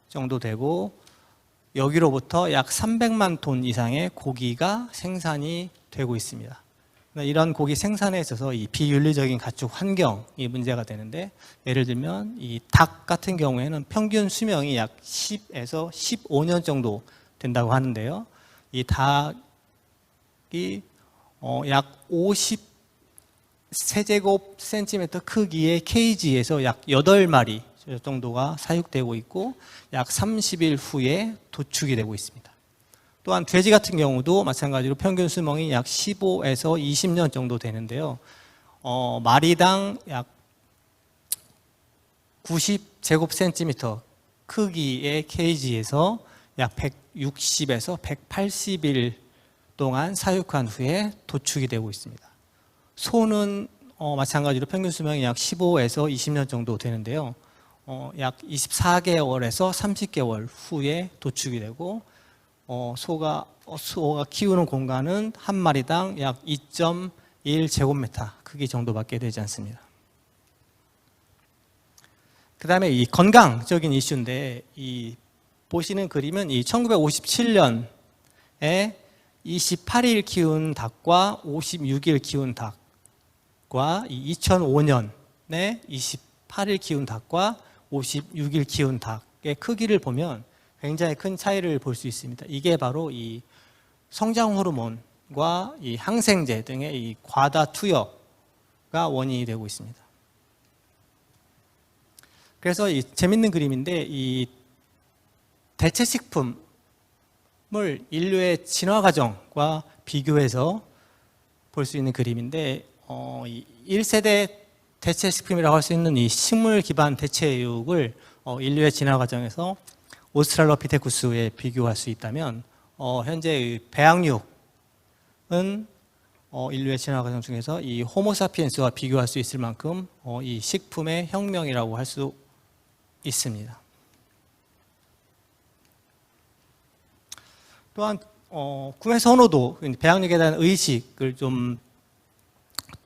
E: 정도 되고 여기로부터 약 300만 톤 이상의 고기가 생산이 되고 있습니다. 이런 고기 생산에 있어서 이 비윤리적인 가축 환경이 문제가 되는데 예를 들면 이 닭 같은 경우에는 평균 수명이 약 10에서 15년 정도 된다고 하는데요. 이 닭이 약 50세제곱센티미터 크기의 케이지에서 약 8마리 정도가 사육되고 있고 약 30일 후에 도축이 되고 있습니다. 또한 돼지 같은 경우도 마찬가지로 평균 수명이 약 15에서 20년 정도 되는데요. 마리당 약 90제곱센티미터 크기의 케이지에서 약 160에서 180일 동안 사육한 후에 도축이 되고 있습니다. 소는 마찬가지로 평균 수명이 약 15에서 20년 정도 되는데요. 약 24개월에서 30개월 후에 도축이 되고 소가 키우는 공간은 한 마리당 약 2.1제곱미터 크기 정도밖에 되지 않습니다. 그 다음에 이 건강적인 이슈인데 이 보시는 그림은 이 1957년에 28일 키운 닭과 56일 키운 닭과 이 2005년에 28일 키운 닭과 56일 키운 닭의 크기를 보면 굉장히 큰 차이를 볼 수 있습니다. 이게 바로 이 성장 호르몬과 이 항생제 등의 이 과다 투여가 원인이 되고 있습니다. 그래서 이 재밌는 그림인데 이 대체 식품을 인류의 진화 과정과 비교해서 볼 수 있는 그림인데 이 1세대 대체 식품이라고 할 수 있는 이 식물 기반 대체육을 인류의 진화 과정에서 오스트랄로피테쿠스에 비교할 수 있다면 현재 배양육은 인류의 진화 과정 중에서 이 호모사피엔스와 비교할 수 있을 만큼 이 식품의 혁명이라고 할 수 있습니다. 또한 구매 선호도, 배양육에 대한 의식을 좀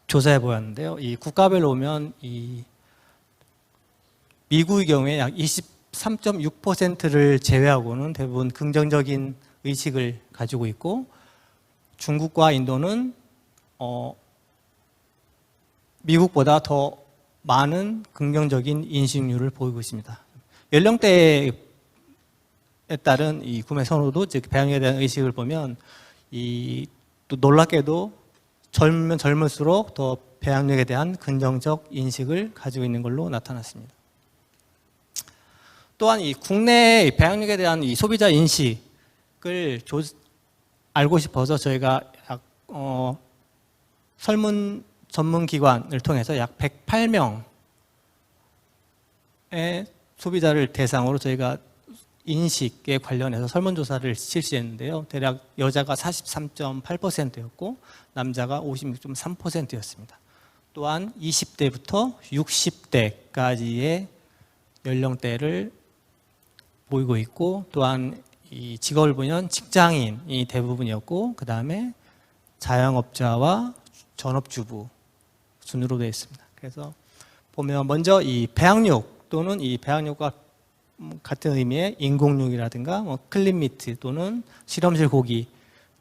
E: 조사해 보았는데요. 이 국가별로 보면 이 미국의 경우에 약 23.6%를 제외하고는 대부분 긍정적인 의식을 가지고 있고 중국과 인도는 미국보다 더 많은 긍정적인 인식률을 보이고 있습니다. 연령대에 따른 이 구매 선호도, 즉 배양육에 대한 의식을 보면 또 놀랍게도 젊으면 젊을수록 더 배양육에 대한 긍정적 인식을 가지고 있는 걸로 나타났습니다. 또한 이 국내 배양육에 대한 이 소비자 인식을 알고 싶어서 저희가 설문 전문 기관을 통해서 약 108명의 소비자를 대상으로 저희가 인식에 관련해서 설문조사를 실시했는데요. 대략 여자가 43.8%였고 남자가 56.3%였습니다. 또한 20대부터 60대까지의 연령대를 보이고 있고 또한 이 직업을 보면 직장인이 대부분이었고 그 다음에 자영업자와 전업주부 순으로 되어 있습니다. 그래서 보면 먼저 이 배양육 또는 이 배양육과 같은 의미의 인공육이라든가 뭐 클린미트 또는 실험실 고기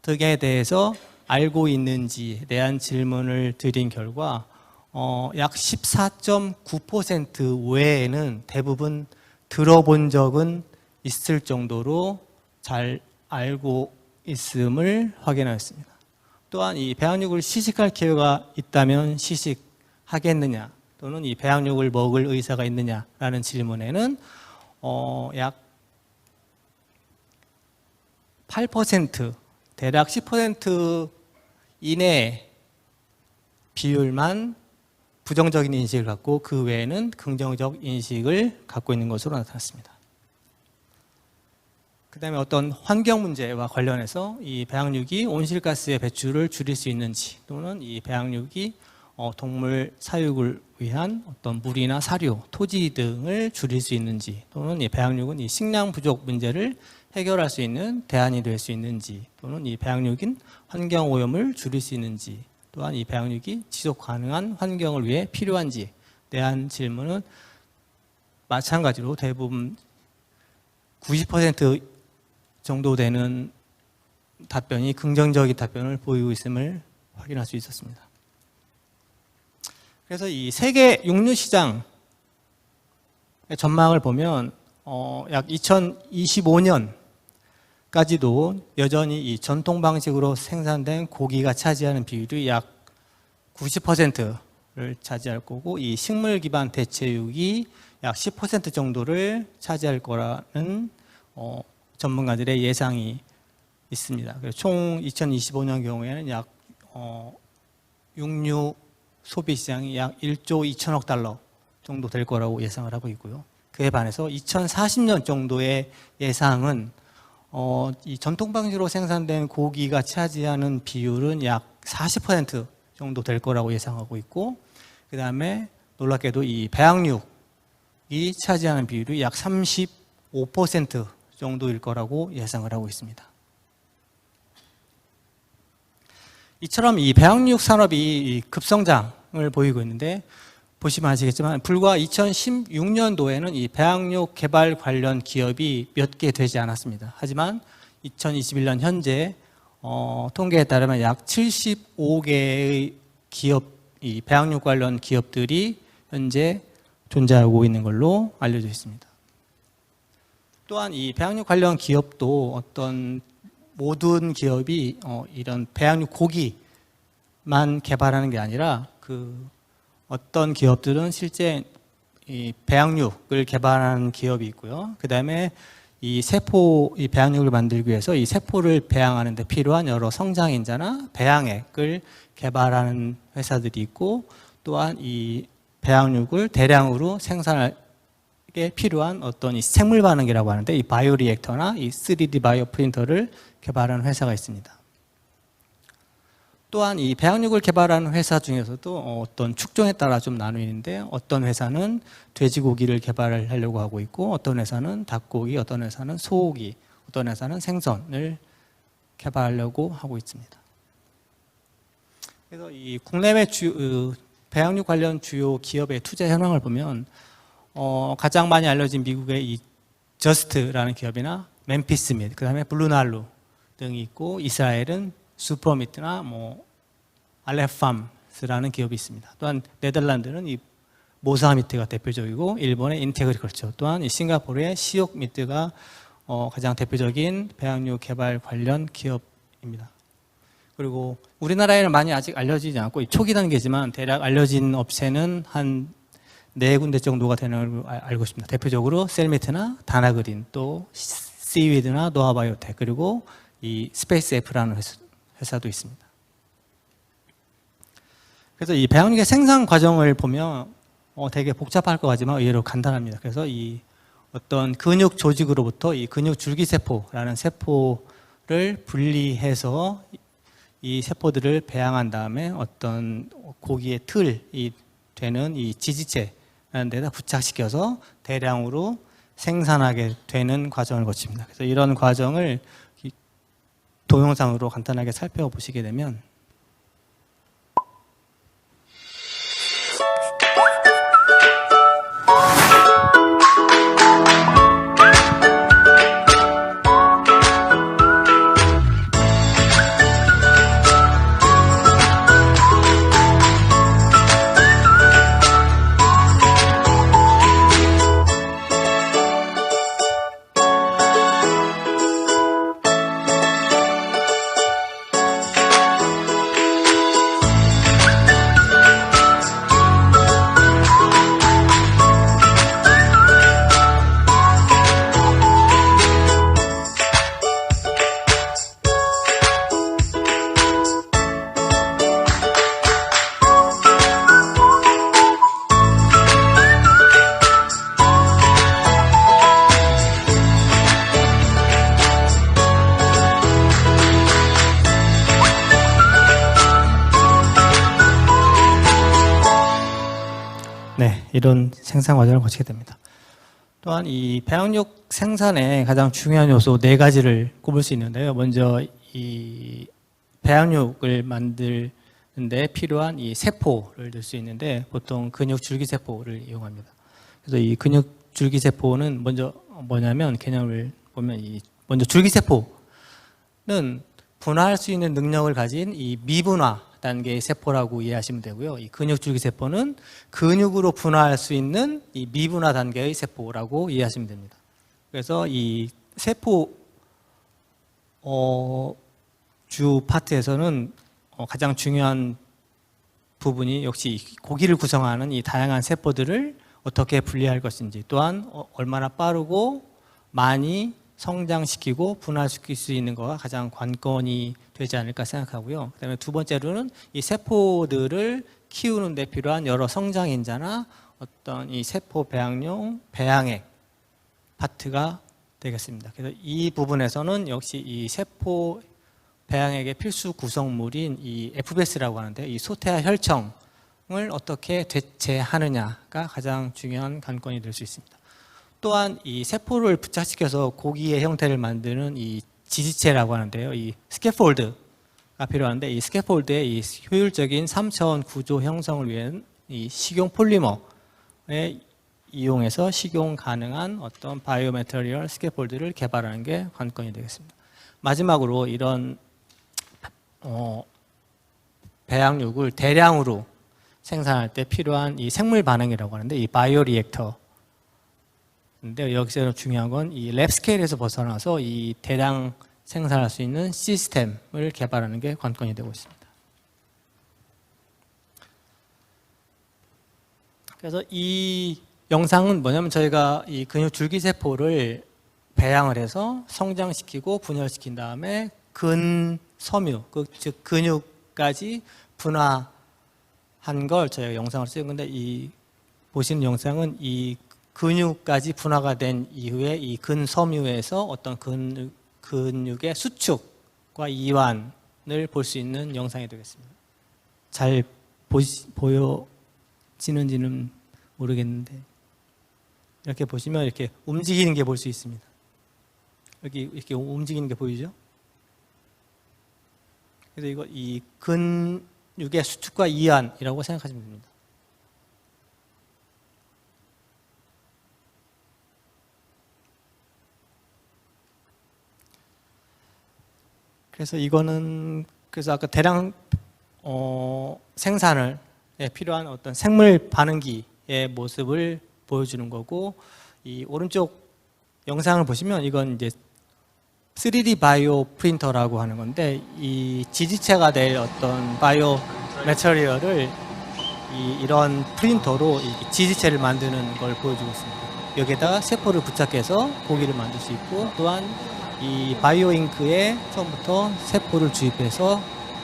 E: 등에 대해서 알고 있는지에 대한 질문을 드린 결과 약 14.9% 외에는 대부분 들어본 적은 있을 정도로 잘 알고 있음을 확인하였습니다. 또한 이 배양육을 시식할 기회가 있다면 시식하겠느냐 또는 이 배양육을 먹을 의사가 있느냐라는 질문에는 약 8% 대략 10% 이내 비율만 부정적인 인식을 갖고 그 외에는 긍정적 인식을 갖고 있는 것으로 나타났습니다. 그 다음에 어떤 환경 문제와 관련해서 이 배양육이 온실가스의 배출을 줄일 수 있는지 또는 이 배양육이 동물 사육을 위한 어떤 물이나 사료, 토지 등을 줄일 수 있는지 또는 이 배양육은 이 식량 부족 문제를 해결할 수 있는 대안이 될 수 있는지 또는 이 배양육인 환경 오염을 줄일 수 있는지 또한 이 배양육이 지속 가능한 환경을 위해 필요한지에 대한 질문은 마찬가지로 대부분 90% 정도 되는 답변이 긍정적인 답변을 보이고 있음을 확인할 수 있었습니다. 그래서 이 세계 육류 시장의 전망을 보면 약 2025년까지도 여전히 이 전통 방식으로 생산된 고기가 차지하는 비율이 약 90%를 차지할 거고 이 식물 기반 대체육이 약 10% 정도를 차지할 거라는 전문가들의 예상이 있습니다. 그래서 총 2025년 경우에는 약 육류 소비 시장이 약 1조 2천억 달러 정도 될 거라고 예상을 하고 있고요. 그에 반해서 2040년 정도의 예상은 이 전통 방식으로 생산된 고기가 차지하는 비율은 약 40% 정도 될 거라고 예상하고 있고, 그 다음에 놀랍게도 이 배양육이 차지하는 비율이 약 35% 정도일 거라고 예상을 하고 있습니다. 이처럼 이 배양육 산업이 급성장을 보이고 있는데 보시면 아시겠지만 불과 2016년도에는 이 배양육 개발 관련 기업이 몇 개 되지 않았습니다. 하지만 2021년 현재 통계에 따르면 약 75개의 기업, 이 배양육 관련 기업들이 현재 존재하고 있는 걸로 알려져 있습니다. 또한 이 배양육 관련 기업도 어떤 모든 기업이 이런 배양육 고기만 개발하는 게 아니라 어떤 기업들은 실제 이 배양육을 개발하는 기업이 있고요. 그 다음에 이 배양육을 만들기 위해서 이 세포를 배양하는 데 필요한 여러 성장인자나 배양액을 개발하는 회사들이 있고, 또한 이 배양육을 대량으로 생산하게 필요한 어떤 이 생물 반응이라고 하는데 이 바이오리액터나 이 3D 바이오 프린터를 개발하는 회사가 있습니다. 또한 이 배양육을 개발하는 회사 중에서도 어떤 축종에 따라 좀 나누는데 어떤 회사는 돼지고기를 개발하려고 하고 있고, 어떤 회사는 닭고기, 어떤 회사는 소고기, 어떤 회사는 생선을 개발하려고 하고 있습니다. 그래서 이 국내외 배양육 관련 주요 기업의 투자 현황을 보면 가장 많이 알려진 미국의 이 저스트라는 기업이나 멤피스 밋, 그 다음에 블루날루 등이 있고, 이스라엘은 슈퍼미트나 알레팜스라는 기업이 있습니다. 또한 네덜란드는 이 모사미트가 대표적이고, 일본의 인테그리컬처, 또한 이 싱가포르의 시옥미트가 가장 대표적인 배양육 개발 관련 기업입니다. 그리고 우리나라에는 많이 아직 알려지지 않고 초기 단계지만 대략 알려진 업체는 한 4군데 정도가 되는 걸 알고 있습니다. 대표적으로 셀미트나 다나그린, 또 시위드나 노아바이오텍, 그리고 이 스페이스 F라는 회사도 있습니다. 그래서 이 배양육의 생산 과정을 보면 되게 복잡할 것 같지만 의외로 간단합니다. 그래서 이 어떤 근육 조직으로부터 이 근육 줄기세포라는 세포를 분리해서 이 세포들을 배양한 다음에 어떤 고기의 틀이 되는 이 지지체라는 데다 부착시켜서 대량으로 생산하게 되는 과정을 거칩니다. 그래서 이런 과정을 동영상으로 간단하게 살펴보시게 되면 네, 이런 생산 과정을 거치게 됩니다. 또한 이 배양육 생산의 가장 중요한 요소 네 가지를 꼽을 수 있는데요. 먼저 이 배양육을 만드는데 필요한 이 세포를 넣을 수 있는데 보통 근육 줄기세포를 이용합니다. 그래서 이 근육 줄기세포는 먼저 뭐냐면 개념을 보면 먼저 줄기세포는 분화할 수 있는 능력을 가진 이 미분화 단계의 세포라고 이해하시면 되고요. 이 근육 줄기세포는 근육으로 분화할 수 있는 이 미분화 단계의 세포라고 이해하시면 됩니다. 그래서 이 세포 주 파트에서는 가장 중요한 부분이 역시 고기를 구성하는 이 다양한 세포들을 어떻게 분리할 것인지, 또한 얼마나 빠르고 많이 성장시키고 분화시킬 수 있는 거가 가장 관건이 되지 않을까 생각하고요. 그다음에 두 번째로는 이 세포들을 키우는 데 필요한 여러 성장인자나 어떤 이 세포 배양용 배양액 파트가 되겠습니다. 그래서 이 부분에서는 역시 이 세포 배양액의 필수 구성물인 이 FBS라고 하는데 이 소태와 혈청을 어떻게 대체하느냐가 가장 중요한 관건이 될 수 있습니다. 또한 이 세포를 부착시켜서 고기의 형태를 만드는 이 지지체라고 하는데요. 이 스캐폴드가 필요한데 이 스캐폴드의 이 효율적인 3차원 구조 형성을 위한 이 식용 폴리머에 이용해서 식용 가능한 어떤 바이오 매터리얼 스캐폴드를 개발하는 게 관건이 되겠습니다. 마지막으로 이런 배양육을 대량으로 생산할 때 필요한 이 생물 반응이라고 하는데 이 바이오 리액터. 근데 여기서 중요한 건 이 랩 스케일에서 벗어나서 이 대량 생산할 수 있는 시스템을 개발하는 게 관건이 되고 있습니다. 그래서 이 영상은 뭐냐면 저희가 이 근육 줄기세포를 배양을 해서 성장시키고 분열시킨 다음에 근섬유, 즉 근육까지 분화한 걸 저희가 영상을 찍은 건데 이 보시는 영상은 이 근육까지 분화가 된 이후에 이 근섬유에서 어떤 근육의 수축과 이완을 볼 수 있는 영상이 되겠습니다. 잘 보여지는지는 모르겠는데 이렇게 보시면 이렇게 움직이는 게 볼 수 있습니다. 여기 이렇게 움직이는 게 보이죠? 그래서 이거 이 근육의 수축과 이완이라고 생각하시면 됩니다. 그래서 이거는 그래서 아까 대량 생산을 필요한 어떤 생물 반응기의 모습을 보여주는 거고 이 오른쪽 영상을 보시면 이건 이제 3D 바이오 프린터라고 하는 건데 이 지지체가 될 어떤 바이오 매터리얼을 이런 프린터로 지지체를 만드는 걸 보여주고 있습니다. 여기에다가 세포를 부착해서 고기를 만들 수 있고 또한 이 바이오 잉크에 처음부터 세포를 주입해서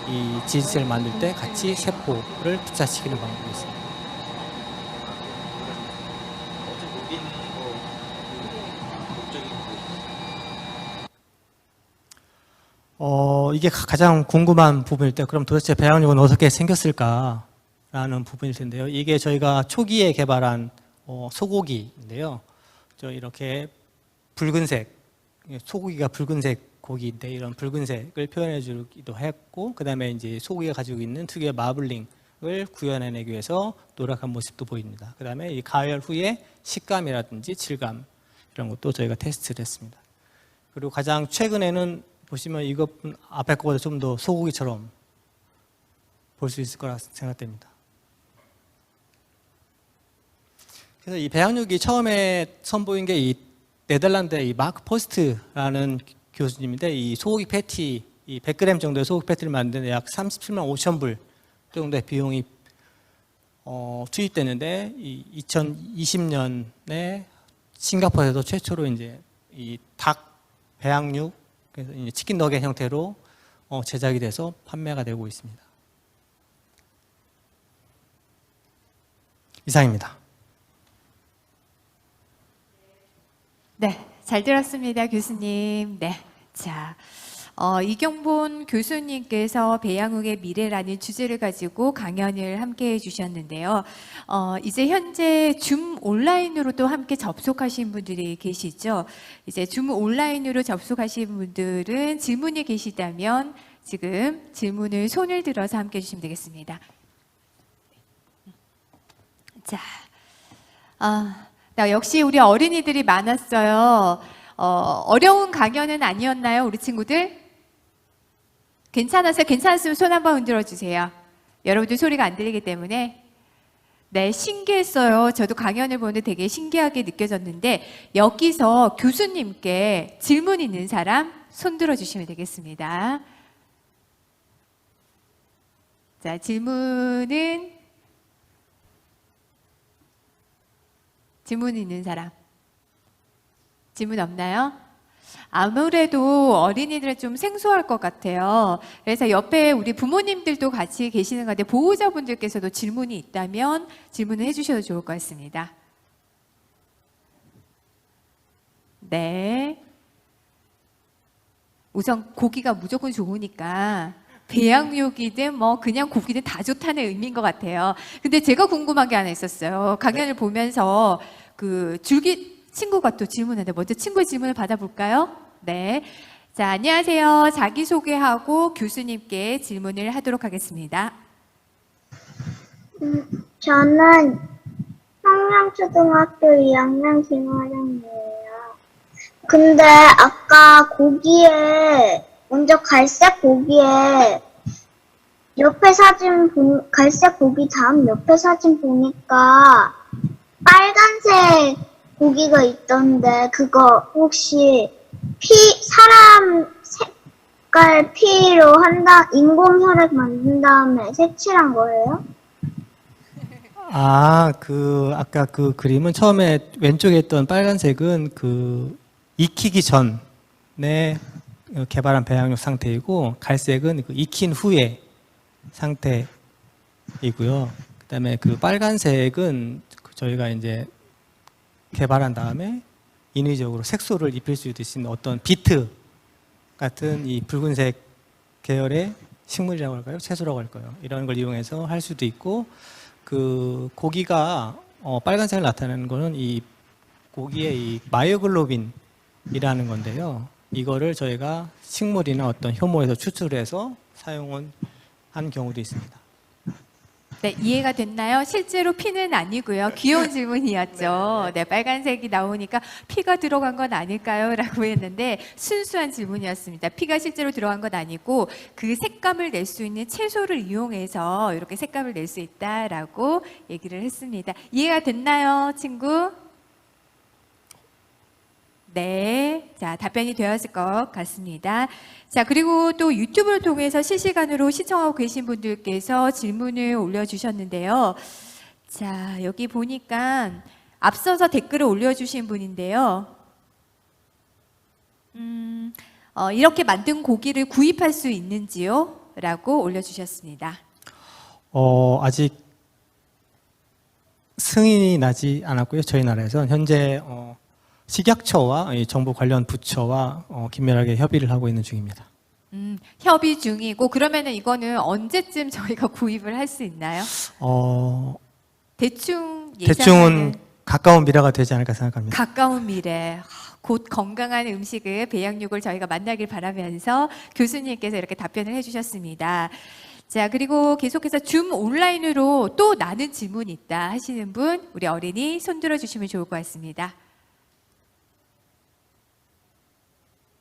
E: 이 지지체를 만들 때 같이 세포를 부착시키는 방법이 있습니다. 이게 가장 궁금한 부분일 때 그럼 도대체 배양육은 어떻게 생겼을까라는 부분일 텐데요. 이게 저희가 초기에 개발한 소고기인데요. 이렇게 붉은색 소고기가 붉은색 고기인데 이런 붉은색을 표현해 주기도 했고 그 다음에 이제 소고기가 가지고 있는 특유의 마블링을 구현해내기 위해서 노력한 모습도 보입니다. 그 다음에 이 가열 후에 식감이라든지 질감 이런 것도 저희가 테스트를 했습니다. 그리고 가장 최근에는 보시면 이것 앞에 거보다 좀 더 소고기처럼 볼 수 있을 거라 생각됩니다. 그래서 이 배양육이 처음에 선보인 게 이 네덜란드의 이 마크 포스트라는 교수님인데 이 소고기 패티, 이 100g 정도의 소고기 패티를 만드는 약 37만 5천 불 정도의 비용이 투입됐는데 이 2020년에 싱가포르에서 최초로 이제 이 닭 배양육 그래서 이제 치킨 너겟 형태로 제작이 돼서 판매가 되고 있습니다. 이상입니다.
A: 네, 잘 들었습니다, 교수님. 네, 자, 이경본 교수님께서 배양육의 미래라는 주제를 가지고 강연을 함께 해주셨는데요. 이제 현재 줌 온라인으로 또 함께 접속하신 분들이 계시죠. 이제 줌 온라인으로 접속하신 분들은 질문이 계시다면 지금 질문을 손을 들어서 함께 해주시면 되겠습니다. 자, 역시 우리 어린이들이 많았어요. 어려운 강연은 아니었나요, 우리 친구들? 괜찮았어요? 괜찮았으면 손 한번 흔들어 주세요. 여러분들 소리가 안 들리기 때문에. 네, 신기했어요. 저도 강연을 보는데 되게 신기하게 느껴졌는데 여기서 교수님께 질문 있는 사람 손 들어 주시면 되겠습니다. 자, 질문 있는 사람. 질문 없나요? 아무래도 어린이들은 좀 생소할 것 같아요. 그래서 옆에 우리 부모님들도 같이 계시는 건데 보호자분들께서도 질문이 있다면 질문을 해주셔도 좋을 것 같습니다. 네. 우선 고기가 무조건 좋으니까 배양육이든 뭐 그냥 고기든 다 좋다는 의미인 것 같아요. 근데 제가 궁금한 게 하나 있었어요. 강연을 보면서 그 줄기 친구가 또 질문하는데 먼저 친구의 질문을 받아볼까요? 네. 자, 안녕하세요. 자기소개하고 교수님께 질문을 하도록 하겠습니다.
C: 저는 청량초등학교 2학년 김화정이에요. 근데 아까 고기에 먼저 갈색 고기에 갈색 고기 다음 옆에 사진 보니까 빨간색 고기가 있던데 그거 혹시 사람 색깔 피로 인공 혈액 만든 다음에 색칠한 거예요?
E: 아까 그 그림은 처음에 왼쪽에 있던 빨간색은 익히기 전에 개발한 배양육 상태이고, 갈색은 그 익힌 후의 상태이고요. 그다음에 그 빨간색은 저희가 이제 개발한 다음에 인위적으로 색소를 입힐 수 있는 어떤 비트 같은 이 붉은색 계열의 식물이라고 할까요? 채소라고 할까요? 이런 걸 이용해서 할 수도 있고, 그 고기가 빨간색을 나타내는 거는 이 고기의 이 마이오글로빈이라는 건데요. 이거를 저희가 식물이나 어떤 효모에서 추출해서 사용한 경우도 있습니다.
A: 네, 이해가 됐나요? 실제로 피는 아니고요. 귀여운 질문이었죠. 네, 빨간색이 나오니까 피가 들어간 건 아닐까요? 라고 했는데 순수한 질문이었습니다. 피가 실제로 들어간 건 아니고 그 색감을 낼 수 있는 채소를 이용해서 이렇게 색감을 낼 수 있다라고 얘기를 했습니다. 이해가 됐나요, 친구? 네, 자, 답변이 되었을 것 같습니다. 자, 그리고 또 유튜브를 통해서 실시간으로 시청하고 계신 분들께서 질문을 올려주셨는데요. 자, 여기 보니까 앞서서 댓글을 올려주신 분인데요. 이렇게 만든 고기를 구입할 수 있는지요? 라고 올려주셨습니다.
E: 아직 승인이 나지 않았고요. 저희 나라에서는 현재 식약처와 이 정부 관련 부처와 긴밀하게 협의를 하고 있는 중입니다.
A: 협의 중이고 그러면은 이거는 언제쯤 저희가 구입을 할 수 있나요? 대충 예상하는
E: 대충은 가까운 미래가 되지 않을까 생각합니다.
A: 가까운 미래 곧 건강한 음식을 배양육을 저희가 만나길 바라면서 교수님께서 이렇게 답변을 해주셨습니다. 자, 그리고 계속해서 줌 온라인으로 또 나는 질문이 있다 하시는 분 우리 어린이 손 들어주시면 좋을 것 같습니다.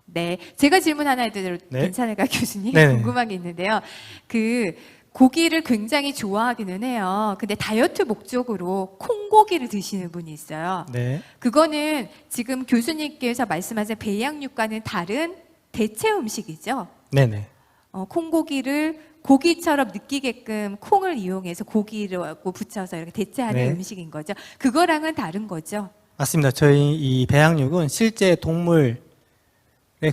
A: 네, 제가 질문 하나 해도
E: 네.
A: 괜찮을까요, 교수님?
E: 네네.
A: 궁금한 게 있는데요. 고기를 굉장히 좋아하기는 해요. 근데 다이어트 목적으로 콩고기를 드시는 분이 있어요.
E: 네.
A: 그거는 지금 교수님께서 말씀하신 배양육과는 다른 대체 음식이죠.
E: 네네.
A: 콩고기를 고기처럼 느끼게끔 콩을 이용해서 고기를 붙여서 이렇게 대체하는
E: 네.
A: 음식인 거죠. 그거랑은 다른 거죠.
E: 맞습니다. 저희 이 배양육은 실제 동물의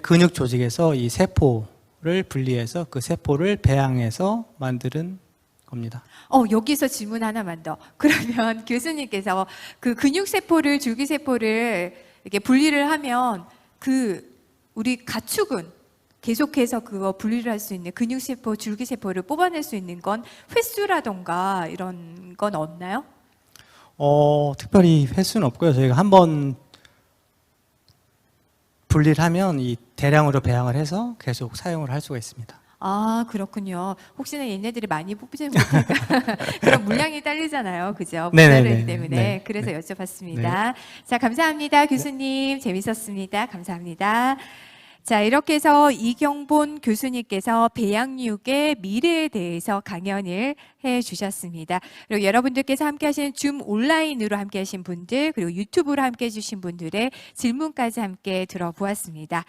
E: 근육 조직에서 이 세포를 분리해서 그 세포를 배양해서 만드는 겁니다.
A: 여기서 질문 하나만 더. 그러면 교수님께서 그 근육세포를, 줄기세포를 이렇게 분리를 하면 우리 가축은 계속해서 그거 분리를 할 수 있는 근육세포, 줄기세포를 뽑아낼 수 있는 건 횟수라던가 이런 건 없나요?
E: 특별히 횟수는 없고요. 저희가 한번 분리를 하면 이 대량으로 배양을 해서 계속 사용을 할 수가 있습니다.
A: 아, 그렇군요. 혹시나 얘네들이 많이 뽑지 못할까? 그럼 물량이 딸리잖아요. 그죠?
E: 네네네.
A: 모자르기 때문에.
E: 네.
A: 그래서 여쭤봤습니다. 자, 감사합니다. 교수님. 재밌었습니다. 감사합니다. 자, 이렇게 해서 이경본 교수님께서 배양육의 미래에 대해서 강연을 해 주셨습니다. 그리고 여러분들께서 함께 하시는 줌 온라인으로 함께 하신 분들, 그리고 유튜브로 함께 해주신 분들의 질문까지 함께 들어보았습니다.